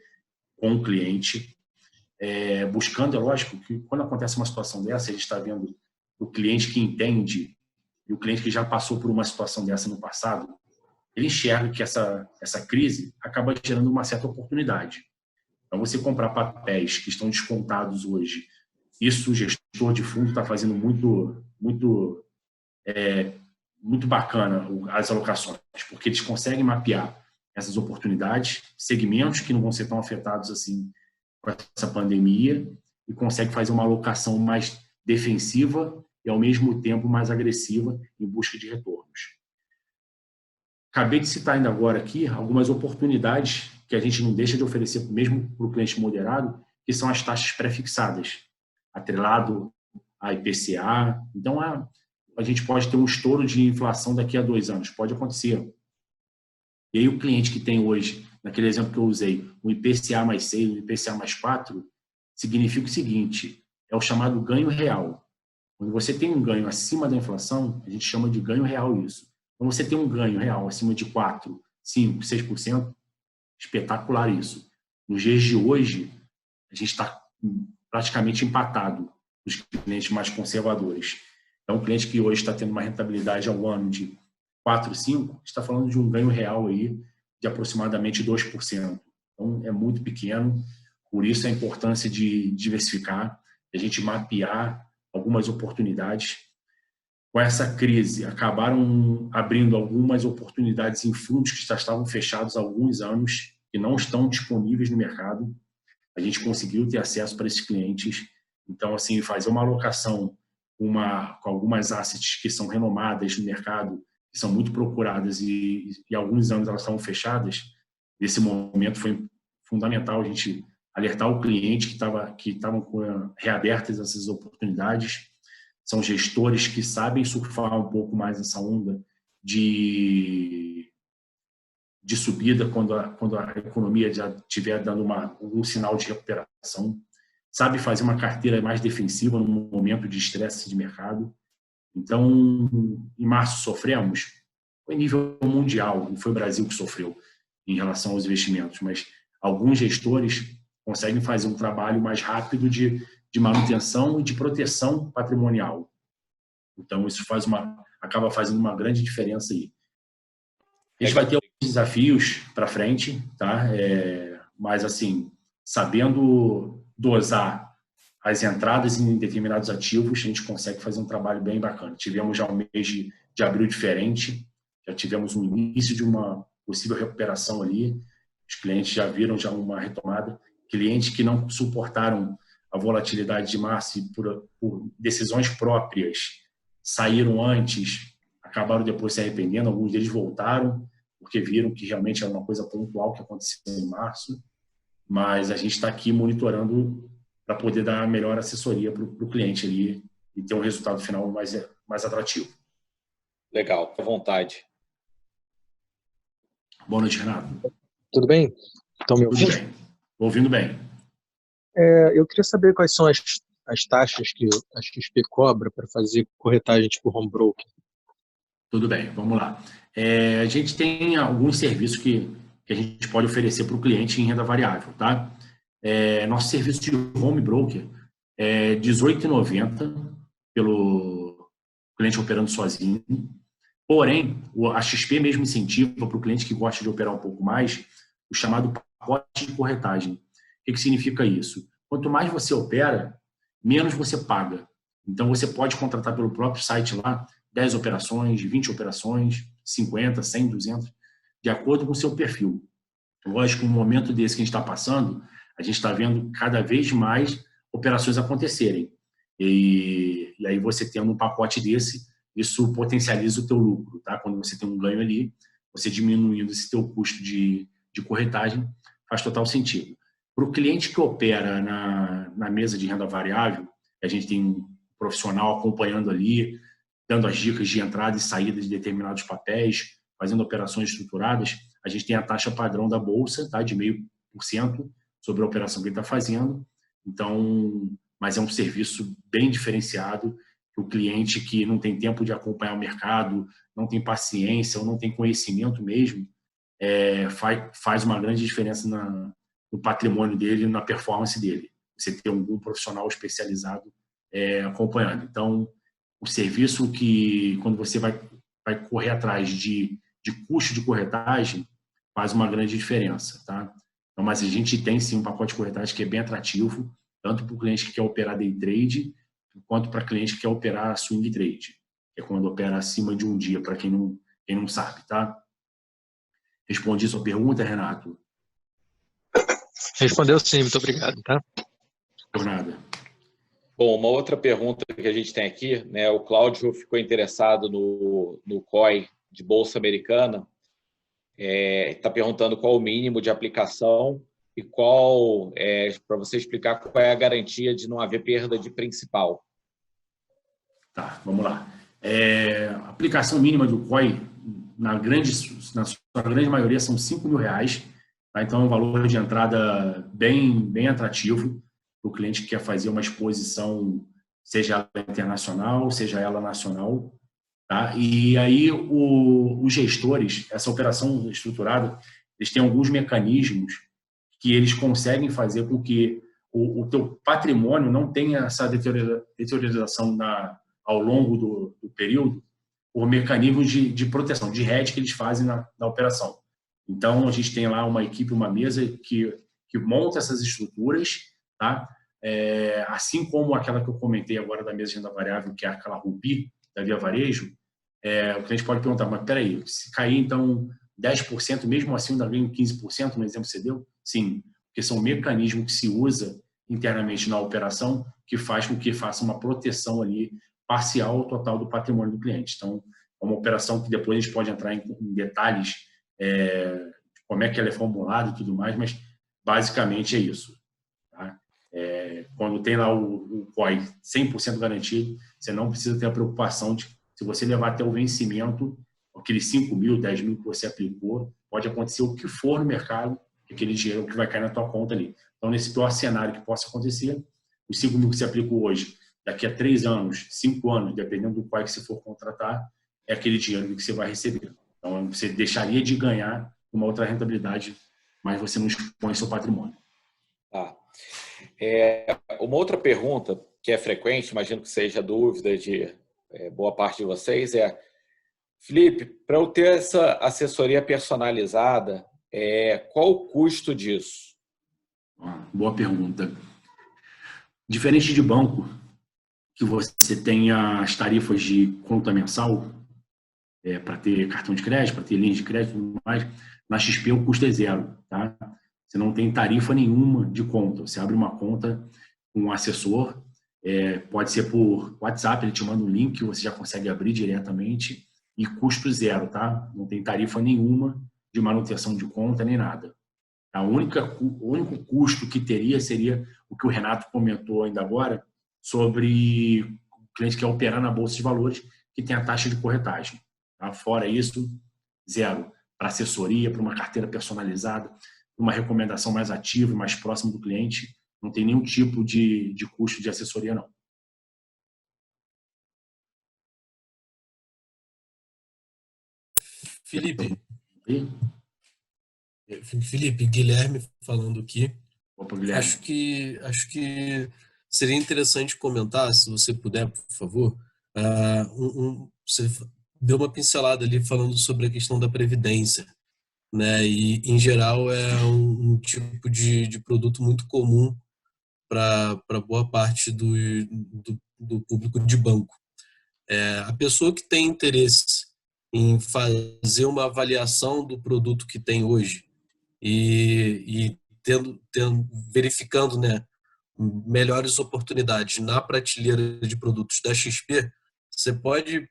com o cliente, buscando, é lógico, que quando acontece uma situação dessa, a gente está vendo o cliente que entende e o cliente que já passou por uma situação dessa no passado, ele enxerga que essa crise acaba gerando uma certa oportunidade. Então, você comprar papéis que estão descontados hoje, isso o gestor de fundo está fazendo muito bacana as alocações, porque eles conseguem mapear essas oportunidades, segmentos que não vão ser tão afetados assim com essa pandemia, e consegue fazer uma alocação mais defensiva e, ao mesmo tempo, mais agressiva em busca de retornos. Acabei de citar ainda agora aqui algumas oportunidades que a gente não deixa de oferecer, mesmo para o cliente moderado, que são as taxas pré-fixadas, atrelado a IPCA. Então, a gente pode ter um estouro de inflação daqui a 2 anos, pode acontecer. E aí o cliente que tem hoje, naquele exemplo que eu usei, um IPCA mais 6, um IPCA mais 4, significa o seguinte, é o chamado ganho real. Quando você tem um ganho acima da inflação, a gente chama de ganho real isso. Quando você tem um ganho real acima de 4, 5, 6%, espetacular isso. Nos dias de hoje, a gente está praticamente empatado os clientes mais conservadores. Então, o cliente que hoje está tendo uma rentabilidade ao ano de 4, 5, está falando de um ganho real aí de aproximadamente 2%. Então, é muito pequeno, por isso a importância de diversificar, de a gente mapear algumas oportunidades. Com essa crise, acabaram abrindo algumas oportunidades em fundos que já estavam fechados há alguns anos e não estão disponíveis no mercado. A gente conseguiu ter acesso para esses clientes. Então, assim, fazer uma alocação com algumas assets que são renomadas no mercado, que são muito procuradas e há alguns anos elas estavam fechadas, nesse momento foi fundamental a gente alertar o cliente que estavam reabertas essas oportunidades. São gestores que sabem surfar um pouco mais essa onda de subida quando a economia já estiver dando um sinal de recuperação, sabe fazer uma carteira mais defensiva no momento de estresse de mercado. Então, em março sofremos, foi em nível mundial, não foi o Brasil que sofreu em relação aos investimentos, mas alguns gestores conseguem fazer um trabalho mais rápido de manutenção e de proteção patrimonial. Então, isso acaba fazendo uma grande diferença aí. A gente vai ter alguns desafios para frente, tá? Mas, assim, sabendo dosar as entradas em determinados ativos, a gente consegue fazer um trabalho bem bacana. Tivemos já um mês de abril diferente, já tivemos um início de uma possível recuperação ali, os clientes já viram já uma retomada, clientes que não suportaram a volatilidade de março e por decisões próprias saíram antes, acabaram depois se arrependendo, alguns deles voltaram, porque viram que realmente era uma coisa pontual que aconteceu em março, mas a gente está aqui monitorando para poder dar a melhor assessoria para o cliente ali e ter um resultado final mais atrativo. Legal, à vontade. Boa noite, Renato. Tudo bem? Estão me ouvindo? Tudo bem. Estou ouvindo bem. Eu queria saber quais são as taxas que a XP cobra para fazer corretagem tipo home broker. Tudo bem, vamos lá. A gente tem alguns serviços que a gente pode oferecer para o cliente em renda variável, tá? Nosso serviço de home broker é R$ 18,90 pelo cliente operando sozinho. Porém, a XP mesmo incentiva para o cliente que gosta de operar um pouco mais o chamado pacote de corretagem. O que significa isso? Quanto mais você opera, menos você paga. Então, você pode contratar pelo próprio site lá 10 operações, 20 operações, 50, 100, 200, de acordo com o seu perfil. Lógico, no momento desse que a gente está passando, a gente está vendo cada vez mais operações acontecerem. E aí você tendo um pacote desse, isso potencializa o teu lucro, tá? Quando você tem um ganho ali, você diminuindo esse teu custo de corretagem, faz total sentido. Para o cliente que opera na mesa de renda variável, a gente tem um profissional acompanhando ali, dando as dicas de entrada e saída de determinados papéis, fazendo operações estruturadas, a gente tem a taxa padrão da Bolsa, tá? De 0,5% sobre a operação que ele está fazendo. Então, mas é um serviço bem diferenciado, que o cliente que não tem tempo de acompanhar o mercado, não tem paciência ou não tem conhecimento mesmo, faz uma grande diferença no patrimônio dele, na performance dele. Você ter algum profissional especializado acompanhando. Então, o serviço que, quando você vai correr atrás de custo de corretagem, faz uma grande diferença, tá? Então, mas a gente tem sim um pacote de corretagem que é bem atrativo, tanto para o cliente que quer operar day trade, quanto para cliente que quer operar swing trade, que é quando opera acima de um dia, para quem não sabe, tá? Respondi sua pergunta, Renato? Respondeu sim, muito obrigado, tá? Por nada. Bom, uma outra pergunta que a gente tem aqui, né? O Cláudio ficou interessado no COI de Bolsa Americana, está perguntando qual o mínimo de aplicação e para você explicar qual é a garantia de não haver perda de principal. Tá, vamos lá. A aplicação mínima do COI, na sua grande maioria, são R$5.000. Tá? Então, é um valor de entrada bem atrativo para o cliente que quer fazer uma exposição, seja ela internacional, seja ela nacional. Tá? E aí, os gestores, essa operação estruturada, eles têm alguns mecanismos que eles conseguem fazer com que o teu patrimônio não tenha essa deterioração ao longo do período, por mecanismos de proteção, de hedge que eles fazem na operação. Então, a gente tem lá uma equipe, uma mesa que monta essas estruturas, tá? Assim como aquela que eu comentei agora da mesa de renda variável, que é aquela Rubi, da Via Varejo, o cliente pode perguntar, mas peraí, se cair então 10%, mesmo assim ainda ganho 15%, no exemplo que você deu? Sim, porque são mecanismos que se usa internamente na operação que faz com que faça uma proteção ali parcial ou total do patrimônio do cliente. Então, é uma operação que depois a gente pode entrar em detalhes de como é que ela é formulada e tudo mais, mas basicamente é isso. Tá? Quando tem lá o COI 100% garantido, você não precisa ter a preocupação de, se você levar até o vencimento, aqueles 5.000, 10.000 que você aplicou, pode acontecer o que for no mercado, aquele dinheiro que vai cair na tua conta ali. Então, nesse pior cenário que possa acontecer, os 5.000 que você aplicou hoje, daqui a 3 anos, 5 anos, dependendo do qual que você for contratar, é aquele dinheiro que você vai receber. Então, você deixaria de ganhar uma outra rentabilidade, mas você não expõe seu patrimônio. Tá. Uma outra pergunta que é frequente, imagino que seja dúvida de boa parte de vocês, Felipe, para eu ter essa assessoria personalizada, qual o custo disso? Boa pergunta. Diferente de banco, que você tem as tarifas de conta mensal, para ter cartão de crédito, para ter linha de crédito e tudo mais, na XP o custo é zero. Tá? Você não tem tarifa nenhuma de conta. Você abre uma conta com um assessor, pode ser por WhatsApp, ele te manda um link, você já consegue abrir diretamente, e custo zero, tá? Não tem tarifa nenhuma de manutenção de conta, nem nada. O único custo que teria seria o que o Renato comentou ainda agora, sobre o cliente que quer operar na Bolsa de Valores, que tem a taxa de corretagem. Tá? Fora isso, zero. Para assessoria, para uma carteira personalizada, uma recomendação mais ativa, mais próxima do cliente, não tem nenhum tipo de custo de assessoria, não. Felipe, E? Guilherme falando aqui. Opa, Guilherme. Acho que seria interessante comentar, se você puder, por favor. Você deu uma pincelada ali falando sobre a questão da previdência, né? E em geral é um tipo de produto muito comum para boa parte do público de banco. A pessoa que tem interesse em fazer uma avaliação do produto que tem hoje e verificando, né, melhores oportunidades na prateleira de produtos da XP, você pode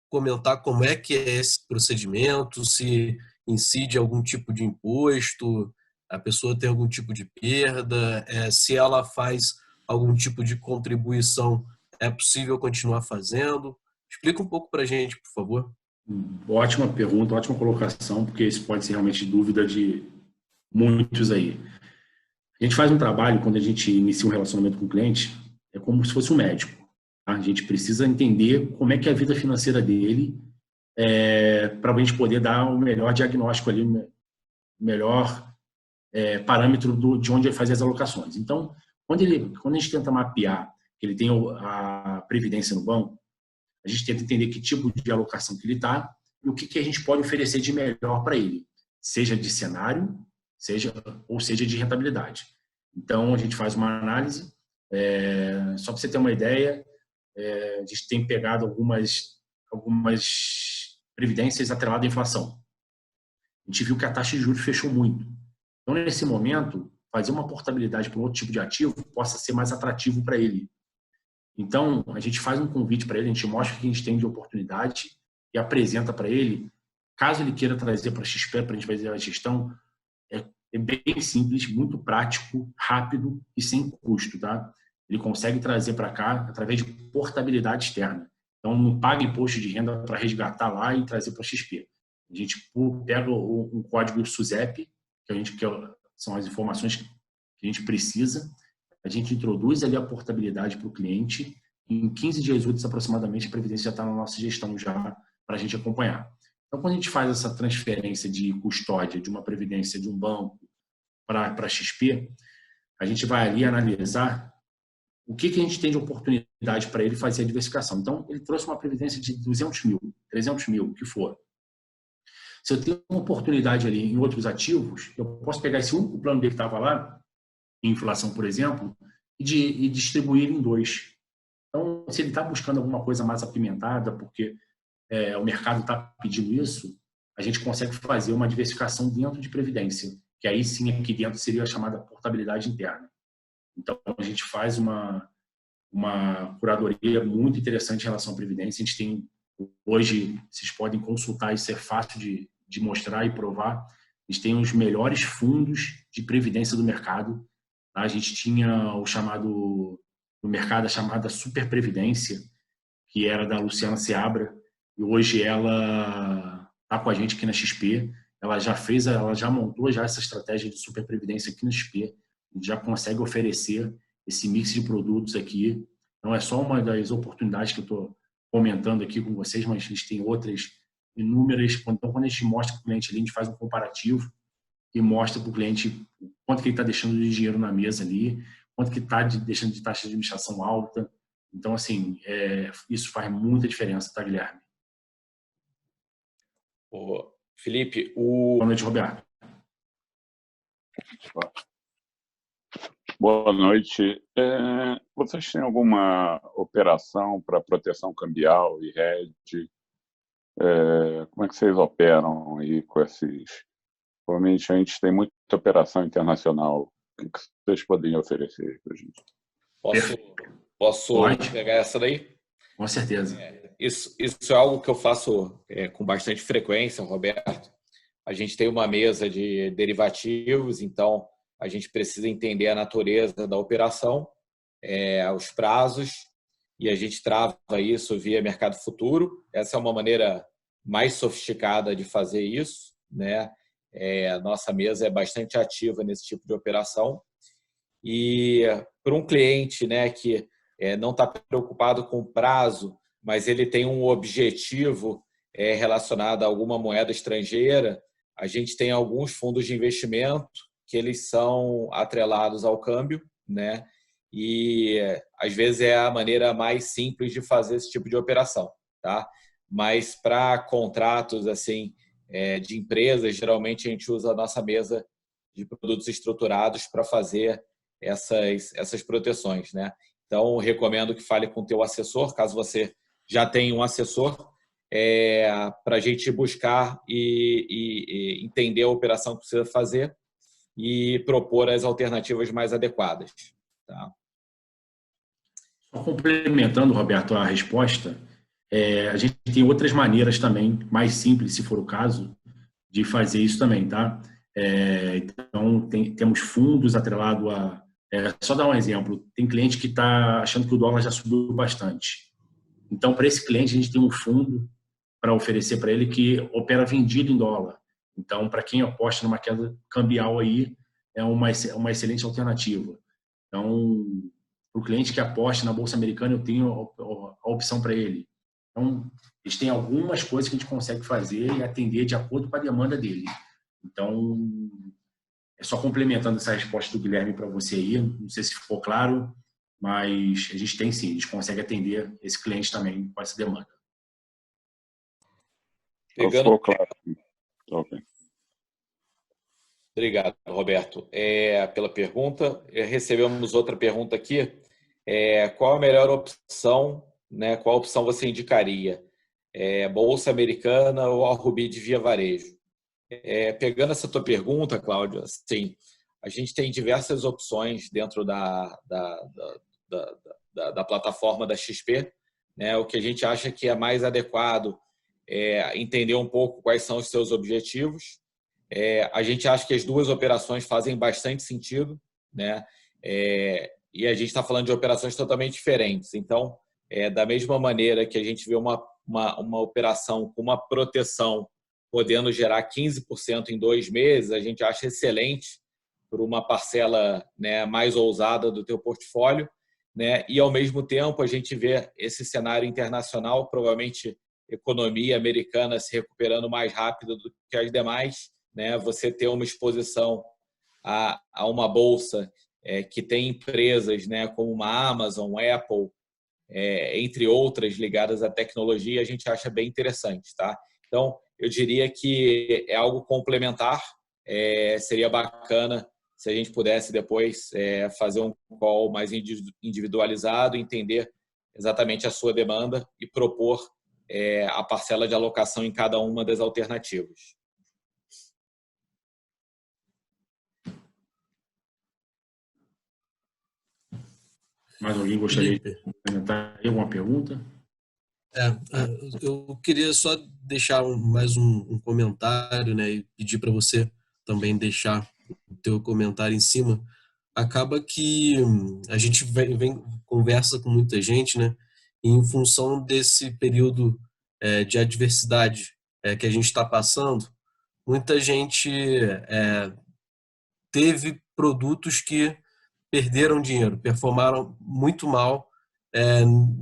comentar como é que é esse procedimento, se incide algum tipo de imposto, a pessoa tem algum tipo de perda, se ela faz algum tipo de contribuição, é possível continuar fazendo? Explica um pouco para a gente, por favor. Ótima pergunta, ótima colocação, porque isso pode ser realmente dúvida de muitos aí. A gente faz um trabalho, quando a gente inicia um relacionamento com o cliente, é como se fosse um médico. Tá? A gente precisa entender como é que é a vida financeira dele, para a gente poder dar o melhor diagnóstico ali, o melhor parâmetro de onde ele faz as alocações. Então, quando a gente tenta mapear que ele tem a previdência no banco, a gente tenta entender que tipo de alocação que ele está e o que a gente pode oferecer de melhor para ele, seja de cenário, seja de rentabilidade. Então, a gente faz uma análise. Só para você ter uma ideia, a gente tem pegado algumas previdências atreladas à inflação. A gente viu que a taxa de juros fechou muito. Então, nesse momento, fazer uma portabilidade para um outro tipo de ativo possa ser mais atrativo para ele. Então, a gente faz um convite para ele, a gente mostra o que a gente tem de oportunidade e apresenta para ele, caso ele queira trazer para a XP, para a gente fazer a gestão, é bem simples, muito prático, rápido e sem custo, tá? Ele consegue trazer para cá através de portabilidade externa. Então, não paga imposto de renda para resgatar lá e trazer para a XP. A gente pega um código SUSEP, que são as informações que a gente precisa, a gente introduz ali a portabilidade para o cliente, e em 15 dias úteis aproximadamente a Previdência já está na nossa gestão já para a gente acompanhar. Então, quando a gente faz essa transferência de custódia de uma previdência de um banco para a XP, a gente vai ali analisar o que a gente tem de oportunidade para ele fazer a diversificação. Então, ele trouxe uma previdência de 200 mil, 300 mil, o que for. Se eu tenho uma oportunidade ali em outros ativos, eu posso pegar esse único plano dele que estava lá, em inflação, por exemplo, e distribuir em 2. Então, se ele está buscando alguma coisa mais apimentada, porque o mercado está pedindo isso, a gente consegue fazer uma diversificação dentro de previdência, que aí sim aqui dentro seria a chamada portabilidade interna. Então, a gente faz uma curadoria muito interessante em relação à previdência. A gente tem, hoje, vocês podem consultar, isso é fácil de mostrar e provar. A gente tem os melhores fundos de previdência do mercado. Tá? A gente tinha no mercado, a chamada Super Previdência, que era da Luciana Seabra, e hoje ela está com a gente aqui na XP. Ela já montou essa estratégia de super previdência aqui na XP. A gente já consegue oferecer esse mix de produtos aqui. Não é só uma das oportunidades que eu estou comentando aqui com vocês, mas a gente tem outras inúmeras. Então, quando a gente mostra para o cliente ali, a gente faz um comparativo e mostra para o cliente quanto que ele está deixando de dinheiro na mesa ali, quanto que está deixando de taxa de administração alta. Então, assim, isso faz muita diferença, tá, Guilherme? Felipe, Boa noite, Roberto. Boa noite. Vocês têm alguma operação para proteção cambial e hedge? Como é que vocês operam aí com esses? Provavelmente a gente tem muita operação internacional. O que vocês podem oferecer para a gente? Posso pegar essa daí? Com certeza. Isso é algo que eu faço com bastante frequência, Roberto. A gente tem uma mesa de derivativos, então a gente precisa entender a natureza da operação, os prazos, e a gente trava isso via mercado futuro. Essa é uma maneira mais sofisticada de fazer isso, né? A nossa mesa é bastante ativa nesse tipo de operação. E para um cliente, né, que não está preocupado com o prazo, mas ele tem um objetivo relacionado a alguma moeda estrangeira, a gente tem alguns fundos de investimento que eles são atrelados ao câmbio, né? E às vezes é a maneira mais simples de fazer esse tipo de operação, tá? Mas para contratos assim de empresas, geralmente a gente usa a nossa mesa de produtos estruturados para fazer essas proteções, né? Então, recomendo que fale com o teu assessor, caso você já tenha um assessor, para a gente buscar e entender a operação que precisa fazer e propor as alternativas mais adequadas. Tá? Só complementando, Roberto, a resposta, a gente tem outras maneiras também, mais simples, se for o caso, de fazer isso também, tá? Então, temos fundos atrelados a... só dar um exemplo, tem cliente que está achando que o dólar já subiu bastante. Então, para esse cliente, a gente tem um fundo para oferecer para ele que opera vendido em dólar. Então, para quem aposta numa queda cambial aí, é uma excelente alternativa. Então, para o cliente que aposta na Bolsa Americana, eu tenho a opção para ele. Então, eles têm algumas coisas que a gente consegue fazer e atender de acordo com a demanda dele. Então, só complementando essa resposta do Guilherme para você aí, não sei se ficou claro, mas a gente tem sim, a gente consegue atender esse cliente também com essa demanda. Ficou claro. Ok. Obrigado, Roberto, pela pergunta. Recebemos outra pergunta aqui. Qual a melhor opção, né? Qual opção você indicaria? Bolsa Americana ou Arrubid via varejo? Pegando essa tua pergunta, Cláudia, sim, a gente tem diversas opções dentro da plataforma da XP, né? O que a gente acha que é mais adequado é entender um pouco quais são os seus objetivos. A gente acha que as duas operações fazem bastante sentido, né? E a gente está falando de operações totalmente diferentes. Então, da mesma maneira que a gente vê uma operação com uma proteção podendo gerar 15% em 2 meses, a gente acha excelente por uma parcela, né, mais ousada do teu portfólio, né? E, ao mesmo tempo, a gente vê esse cenário internacional, provavelmente economia americana se recuperando mais rápido do que as demais, né? Você ter uma exposição a uma bolsa que tem empresas, né, como uma Amazon, Apple, entre outras ligadas à tecnologia, a gente acha bem interessante, tá? Então, eu diria que é algo complementar. Seria bacana se a gente pudesse depois fazer um call mais individualizado, entender exatamente a sua demanda e propor a parcela de alocação em cada uma das alternativas. Mais alguém gostaria de comentar alguma pergunta? Eu queria só deixar mais um comentário, né, e pedir para você também deixar o teu comentário em cima. Acaba que a gente conversa com muita gente, né, e em função desse período de adversidade que a gente está passando, muita gente teve produtos que perderam dinheiro, performaram muito mal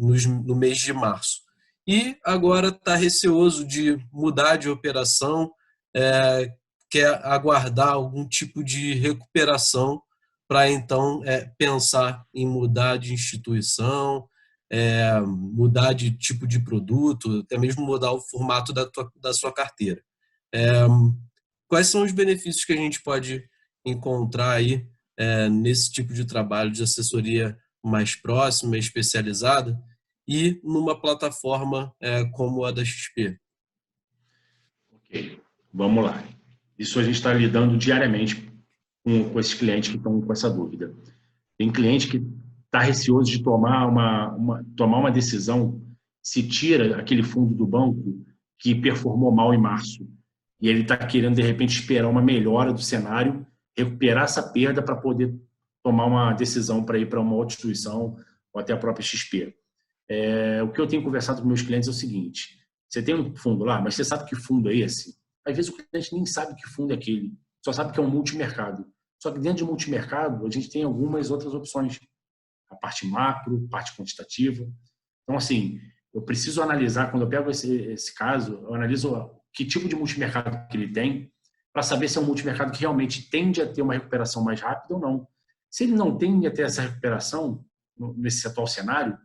no mês de março. E agora está receoso de mudar de operação, quer aguardar algum tipo de recuperação para então pensar em mudar de instituição, mudar de tipo de produto, até mesmo mudar o formato da sua carteira. Quais são os benefícios que a gente pode encontrar aí nesse tipo de trabalho de assessoria mais próxima, especializada, e numa plataforma como a da XP? Ok, vamos lá. Isso a gente está lidando diariamente com esses clientes que estão com essa dúvida. Tem cliente que está receoso de tomar uma decisão se tira aquele fundo do banco que performou mal em março. E ele está querendo, de repente, esperar uma melhora do cenário, recuperar essa perda para poder tomar uma decisão para ir para uma outra instituição ou até a própria XP. O que eu tenho conversado com meus clientes é o seguinte: você tem um fundo lá, mas você sabe que fundo é esse? Às vezes o cliente nem sabe que fundo é aquele, só sabe que é um multimercado. Só que dentro de multimercado, a gente tem algumas outras opções. A parte macro, parte quantitativa. Então, assim, eu preciso analisar, quando eu pego esse caso, eu analiso que tipo de multimercado que ele tem, para saber se é um multimercado que realmente tende a ter uma recuperação mais rápida ou não. Se ele não tende a ter essa recuperação, nesse atual cenário,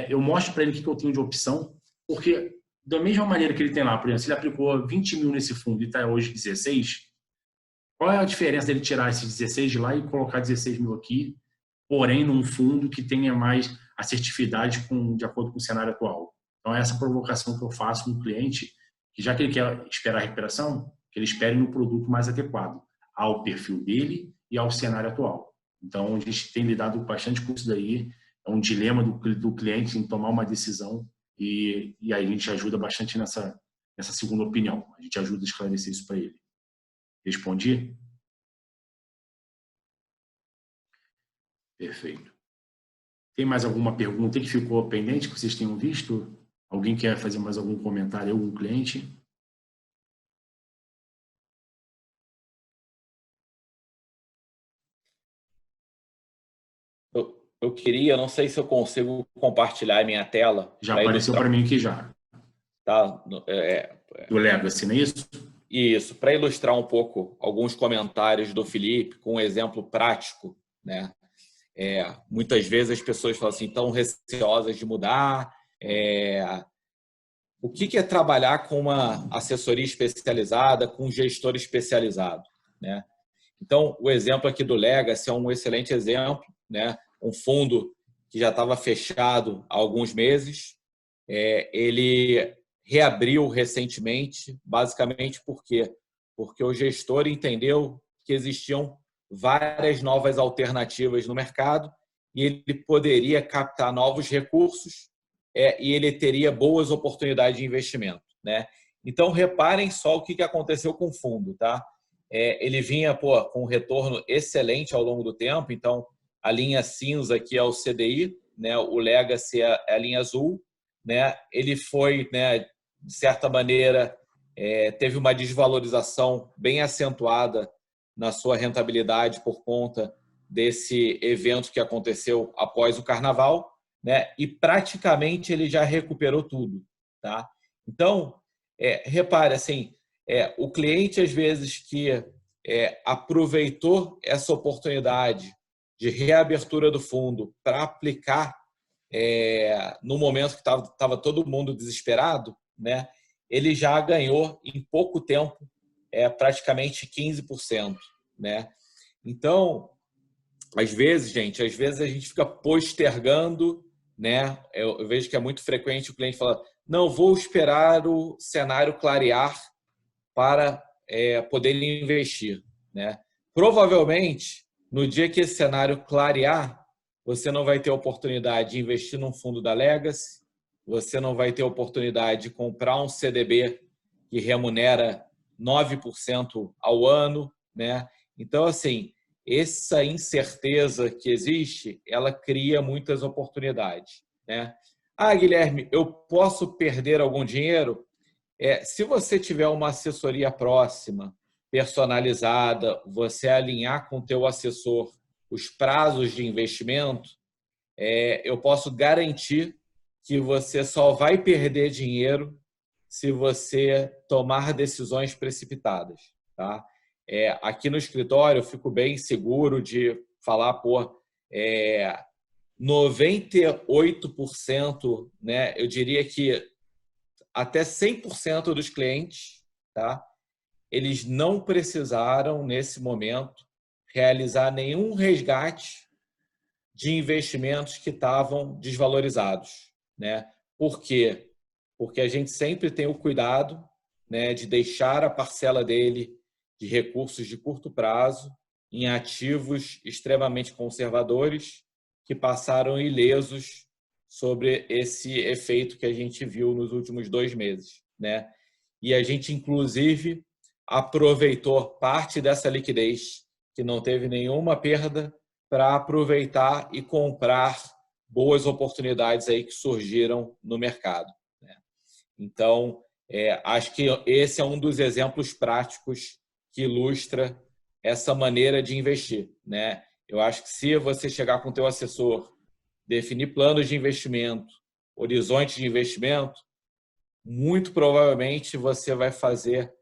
eu mostro para ele o que eu tenho de opção, porque da mesma maneira que ele tem lá, por exemplo, se ele aplicou 20 mil nesse fundo e está hoje 16, qual é a diferença dele tirar esses 16 de lá e colocar 16 mil aqui, porém num fundo que tenha mais assertividade de acordo com o cenário atual? Então, é essa provocação que eu faço com o cliente, que já que ele quer esperar a recuperação, que ele espere no produto mais adequado ao perfil dele e ao cenário atual. Então, a gente tem lidado bastante com isso daí. É um dilema do cliente em tomar uma decisão e aí a gente ajuda bastante nessa segunda opinião. A gente ajuda a esclarecer isso para ele. Respondi? Perfeito. Tem mais alguma pergunta que ficou pendente que vocês tenham visto? Alguém quer fazer mais algum comentário? Algum cliente? Eu queria, não sei se eu consigo compartilhar a minha tela. Já apareceu para mim aqui já. Tá? Do Legacy, não é isso? Isso, para ilustrar um pouco alguns comentários do Felipe, com um exemplo prático, né? Muitas vezes as pessoas falam assim, tão receosas de mudar. O que é trabalhar com uma assessoria especializada, com um gestor especializado, né? Então, o exemplo aqui do Legacy é um excelente exemplo, né? Um fundo que já estava fechado há alguns meses. Ele reabriu recentemente, basicamente por quê? Porque o gestor entendeu que existiam várias novas alternativas no mercado e ele poderia captar novos recursos e ele teria boas oportunidades de investimento, né? Então, reparem só o que aconteceu com o fundo, tá? Ele vinha com um retorno excelente ao longo do tempo. Então, a linha cinza aqui é o CDI, né? O Legacy é a linha azul, né? Ele foi, né, de certa maneira, teve uma desvalorização bem acentuada na sua rentabilidade por conta desse evento que aconteceu após o Carnaval, né? E praticamente ele já recuperou tudo, tá? Então, repare, assim, o cliente, às vezes, que aproveitou essa oportunidade de reabertura do fundo para aplicar no momento que estava todo mundo desesperado, né? Ele já ganhou em pouco tempo praticamente 15%, né? Então, às vezes a gente fica postergando, né? Eu vejo que é muito frequente o cliente falar, não, vou esperar o cenário clarear para poder investir, né? Provavelmente, no dia que esse cenário clarear, você não vai ter oportunidade de investir num fundo da Legacy, você não vai ter oportunidade de comprar um CDB que remunera 9% ao ano, né? Então, assim, essa incerteza que existe, ela cria muitas oportunidades, né? Ah, Guilherme, eu posso perder algum dinheiro? Se você tiver uma assessoria próxima, personalizada, você alinhar com o teu assessor os prazos de investimento, eu posso garantir que você só vai perder dinheiro se você tomar decisões precipitadas, tá? Aqui no escritório eu fico bem seguro de falar, 98%, né? Eu diria que até 100% dos clientes, tá? Eles não precisaram, nesse momento, realizar nenhum resgate de investimentos que estavam desvalorizados, né? Por quê? Porque a gente sempre tem o cuidado, né, de deixar a parcela dele de recursos de curto prazo em ativos extremamente conservadores que passaram ilesos sobre esse efeito que a gente viu nos últimos 2 meses, né? E a gente, inclusive, aproveitou parte dessa liquidez, que não teve nenhuma perda, para aproveitar e comprar boas oportunidades aí que surgiram no mercado, né? Então, acho que esse é um dos exemplos práticos que ilustra essa maneira de investir, né? Eu acho que se você chegar com o teu assessor, definir planos de investimento, horizonte de investimento, muito provavelmente você vai fazer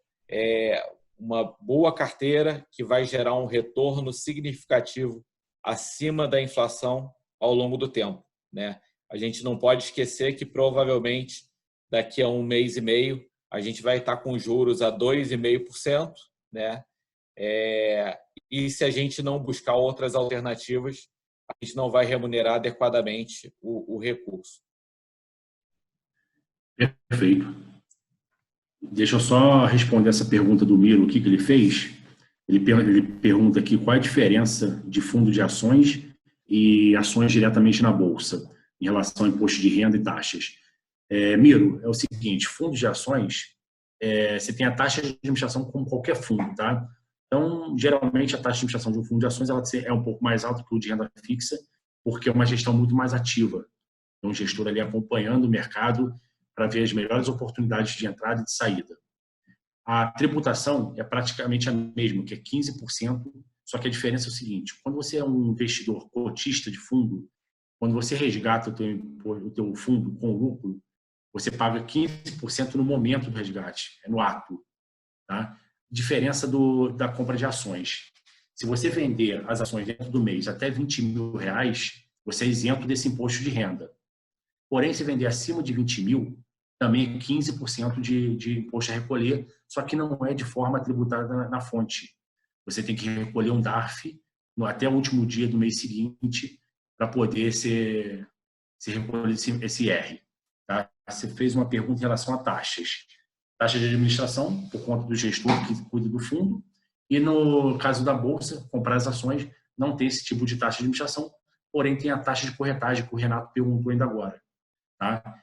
uma boa carteira que vai gerar um retorno significativo acima da inflação ao longo do tempo, né? A gente não pode esquecer que provavelmente daqui a 1 mês e meio a gente vai estar com juros a 2,5%, né? E se a gente não buscar outras alternativas, a gente não vai remunerar adequadamente o recurso. Perfeito. Deixa eu só responder essa pergunta do Miro, o que ele fez. Ele pergunta aqui qual é a diferença de fundo de ações e ações diretamente na Bolsa, em relação ao imposto de renda e taxas. Miro, é o seguinte, fundos de ações, você tem a taxa de administração como qualquer fundo, tá? Então, geralmente, a taxa de administração de um fundo de ações ela é um pouco mais alta que o de renda fixa, porque é uma gestão muito mais ativa. Então, o gestor ali acompanhando o mercado para ver as melhores oportunidades de entrada e de saída. A tributação é praticamente a mesma, que é 15%, só que a diferença é o seguinte, quando você é um investidor cotista de fundo, quando você resgata o teu fundo com lucro, você paga 15% no momento do resgate, no ato, tá? Diferença da compra de ações. Se você vender as ações dentro do mês até R$20 mil, você é isento desse imposto de renda. Porém, se vender acima de 20 mil, também é 15% de imposto a recolher, só que não é de forma tributada na fonte. Você tem que recolher um DARF até o último dia do mês seguinte para poder ser recolhido esse IR. Tá? Você fez uma pergunta em relação a taxas. Taxa de administração, por conta do gestor que cuida do fundo, e no caso da Bolsa, comprar as ações, não tem esse tipo de taxa de administração, porém tem a taxa de corretagem, que o Renato perguntou ainda agora. Tá?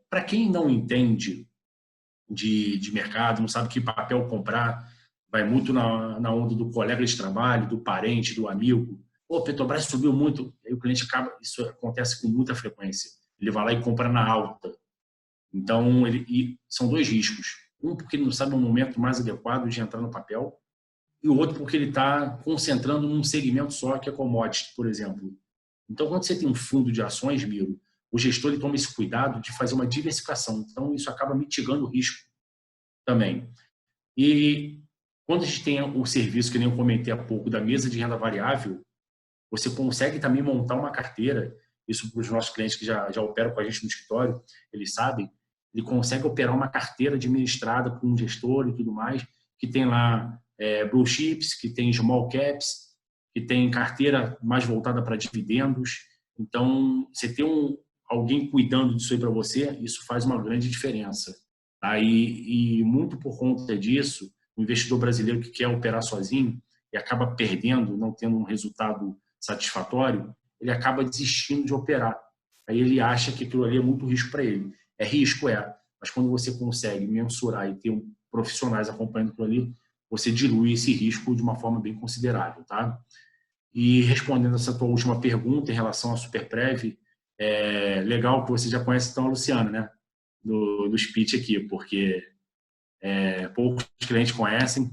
Para quem não entende de mercado, não sabe que papel comprar, vai muito na onda do colega de trabalho, do parente, do amigo. Pô, Petrobras subiu muito, aí o cliente acaba, isso acontece com muita frequência. Ele vai lá e compra na alta. Então, são dois riscos. Um, porque ele não sabe o momento mais adequado de entrar no papel, e o outro, porque ele está concentrando num segmento só, que é commodity, por exemplo. Então, quando você tem um fundo de ações, Miro, o gestor ele toma esse cuidado de fazer uma diversificação. Então, isso acaba mitigando o risco também. E quando a gente tem o serviço, que nem eu comentei há pouco, da mesa de renda variável, você consegue também montar uma carteira, isso para os nossos clientes que já operam com a gente no escritório, eles sabem, ele consegue operar uma carteira administrada por um gestor e tudo mais, que tem lá blue chips, que tem small caps, que tem carteira mais voltada para dividendos. Então, você ter alguém cuidando disso aí para você, isso faz uma grande diferença. Tá? E muito por conta disso, o investidor brasileiro que quer operar sozinho e acaba perdendo, não tendo um resultado satisfatório, ele acaba desistindo de operar. Aí ele acha que aquilo ali é muito risco para ele. É risco, mas quando você consegue mensurar e ter profissionais acompanhando aquilo ali, você dilui esse risco de uma forma bem considerável. Tá? E respondendo essa tua última pergunta em relação à Superprev, é legal que você já conhece então a Luciana, né? Do speech aqui, porque poucos clientes conhecem.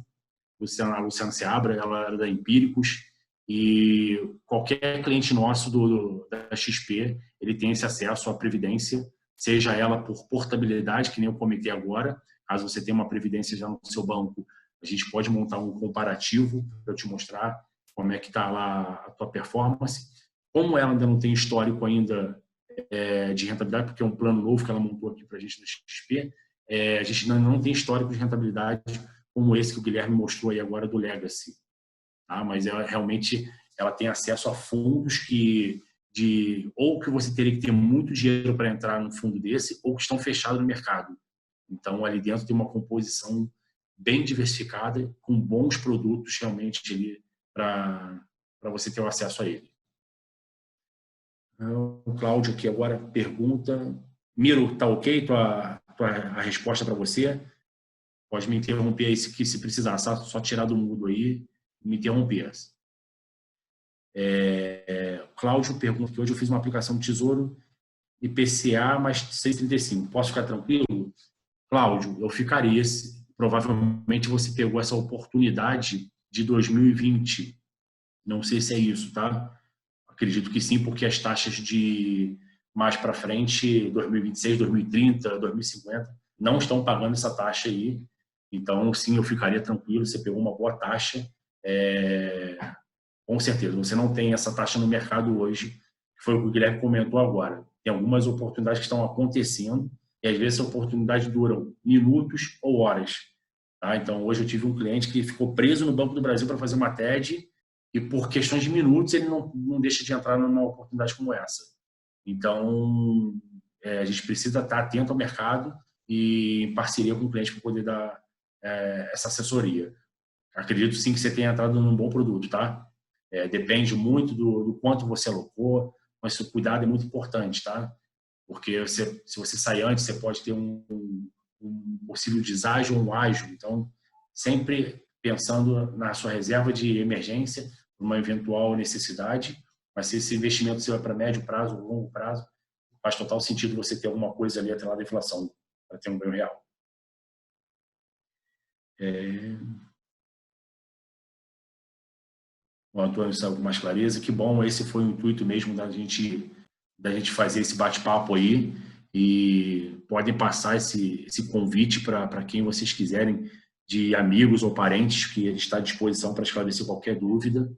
A Luciana Seabra, ela era da Empíricos, e qualquer cliente nosso da XP, ele tem esse acesso à previdência, seja ela por portabilidade, que nem eu comentei agora. Caso você tenha uma previdência já no seu banco, a gente pode montar um comparativo para eu te mostrar como é que está lá a tua performance. Como ela ainda não tem histórico ainda de rentabilidade, porque é um plano novo que ela montou aqui para a gente no XP, a gente ainda não tem histórico de rentabilidade como esse que o Guilherme mostrou aí agora do Legacy. Tá? Mas realmente ela tem acesso a fundos ou que você teria que ter muito dinheiro para entrar num fundo desse, ou que estão fechados no mercado. Então, ali dentro tem uma composição bem diversificada, com bons produtos realmente ali para você ter o acesso a ele. O Cláudio aqui agora pergunta. Miro, tá ok a resposta para você? Pode me interromper aí se precisar, só tirar do mudo aí e me interromper. Cláudio pergunta que hoje eu fiz uma aplicação de Tesouro IPCA mais 6,35. Posso ficar tranquilo? Cláudio, eu ficaria. Provavelmente você pegou essa oportunidade de 2020. Não sei se é isso, tá? Acredito que sim, porque as taxas de mais para frente, 2026, 2030, 2050, não estão pagando essa taxa aí. Então, sim, eu ficaria tranquilo. Você pegou uma boa taxa. Com certeza, você não tem essa taxa no mercado hoje, que foi o que o Guilherme comentou agora. Tem algumas oportunidades que estão acontecendo e, às vezes, essa oportunidade duram minutos ou horas. Tá? Então, hoje eu tive um cliente que ficou preso no Banco do Brasil para fazer uma TED e, por questões de minutos, ele não deixa de entrar numa oportunidade como essa. Então, a gente precisa estar atento ao mercado e em parceria com o cliente para poder dar essa assessoria. Acredito, sim, que você tenha entrado num bom produto, tá? Depende muito do quanto você alocou, mas o cuidado é muito importante, tá? Porque se você sair antes, você pode ter um possível deságio ou um ágio. Então, sempre pensando na sua reserva de emergência, uma eventual necessidade, mas se esse investimento seu é para médio prazo ou longo prazo, faz total sentido você ter alguma coisa ali atrelada à inflação, para ter um ganho real. O Antônio sabe com mais clareza. Que bom, esse foi o intuito mesmo da gente fazer esse bate-papo aí, e podem passar esse convite para quem vocês quiserem de amigos ou parentes que ele está à disposição para esclarecer qualquer dúvida.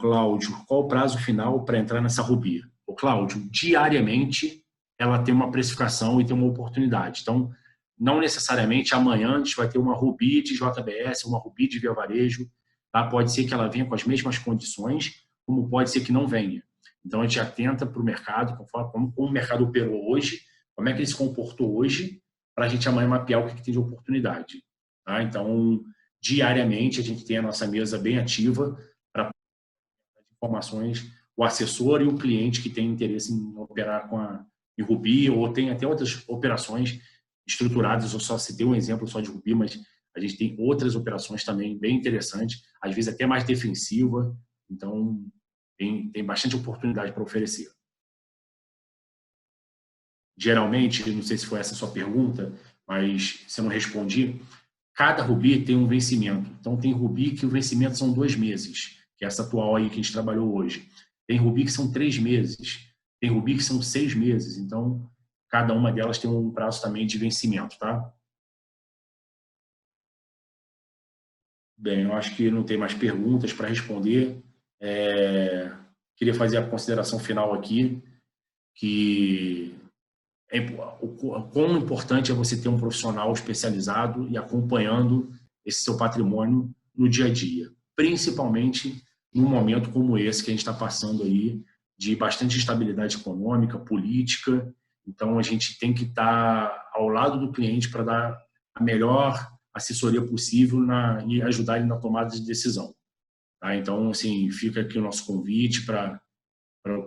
Cláudio, qual o prazo final para entrar nessa Rubi? O Cláudio, diariamente ela tem uma precificação e tem uma oportunidade. Então, não necessariamente amanhã a gente vai ter uma Rubi de JBS, uma Rubi de Via Varejo. Tá? Pode ser que ela venha com as mesmas condições, como pode ser que não venha. Então, a gente atenta para o mercado, como o mercado operou hoje, como é que ele se comportou hoje, para a gente amanhã mapear o que tem de oportunidade. Tá? Então, diariamente, a gente tem a nossa mesa bem ativa para informações, o assessor e o cliente que tem interesse em operar em Rubi, ou tem até outras operações estruturadas. Eu só citei um exemplo só de Rubi, mas a gente tem outras operações também bem interessantes, às vezes até mais defensiva. Então, tem bastante oportunidade para oferecer. Geralmente, não sei se foi essa a sua pergunta, mas se eu não respondi, cada Rubi tem um vencimento. Então, tem Rubi que o vencimento são 2 meses, que é essa atual aí que a gente trabalhou hoje. Tem Rubi que são 3 meses. Tem Rubi que são 6 meses. Então, cada uma delas tem um prazo também de vencimento, tá? Bem, eu acho que não tem mais perguntas para responder. Queria fazer a consideração final aqui, que o quão importante é você ter um profissional especializado e acompanhando esse seu patrimônio no dia a dia, principalmente num momento como esse que a gente está passando aí, de bastante instabilidade econômica, política. Então, a gente tem que estar ao lado do cliente para dar a melhor assessoria possível e ajudar ele na tomada de decisão. Tá? Então, assim, fica aqui o nosso convite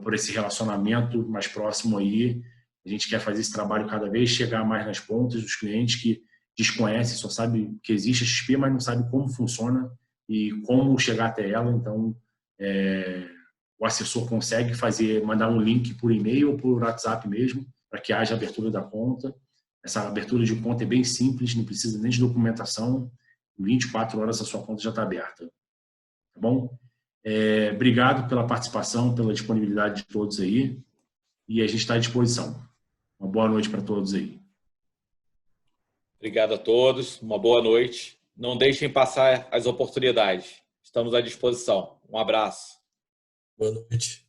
por esse relacionamento mais próximo aí. A gente quer fazer esse trabalho cada vez chegar mais nas pontas dos clientes que desconhecem, só sabe que existe a XP, mas não sabe como funciona e como chegar até ela. Então, o assessor consegue mandar um link por e-mail ou por WhatsApp mesmo, para que haja abertura da conta. Essa abertura de conta é bem simples, não precisa nem de documentação. Em 24 horas a sua conta já está aberta. Tá bom? Obrigado pela participação, pela disponibilidade de todos aí. E a gente está à disposição. Uma boa noite para todos aí. Obrigado a todos. Uma boa noite. Não deixem passar as oportunidades. Estamos à disposição. Um abraço. Boa noite.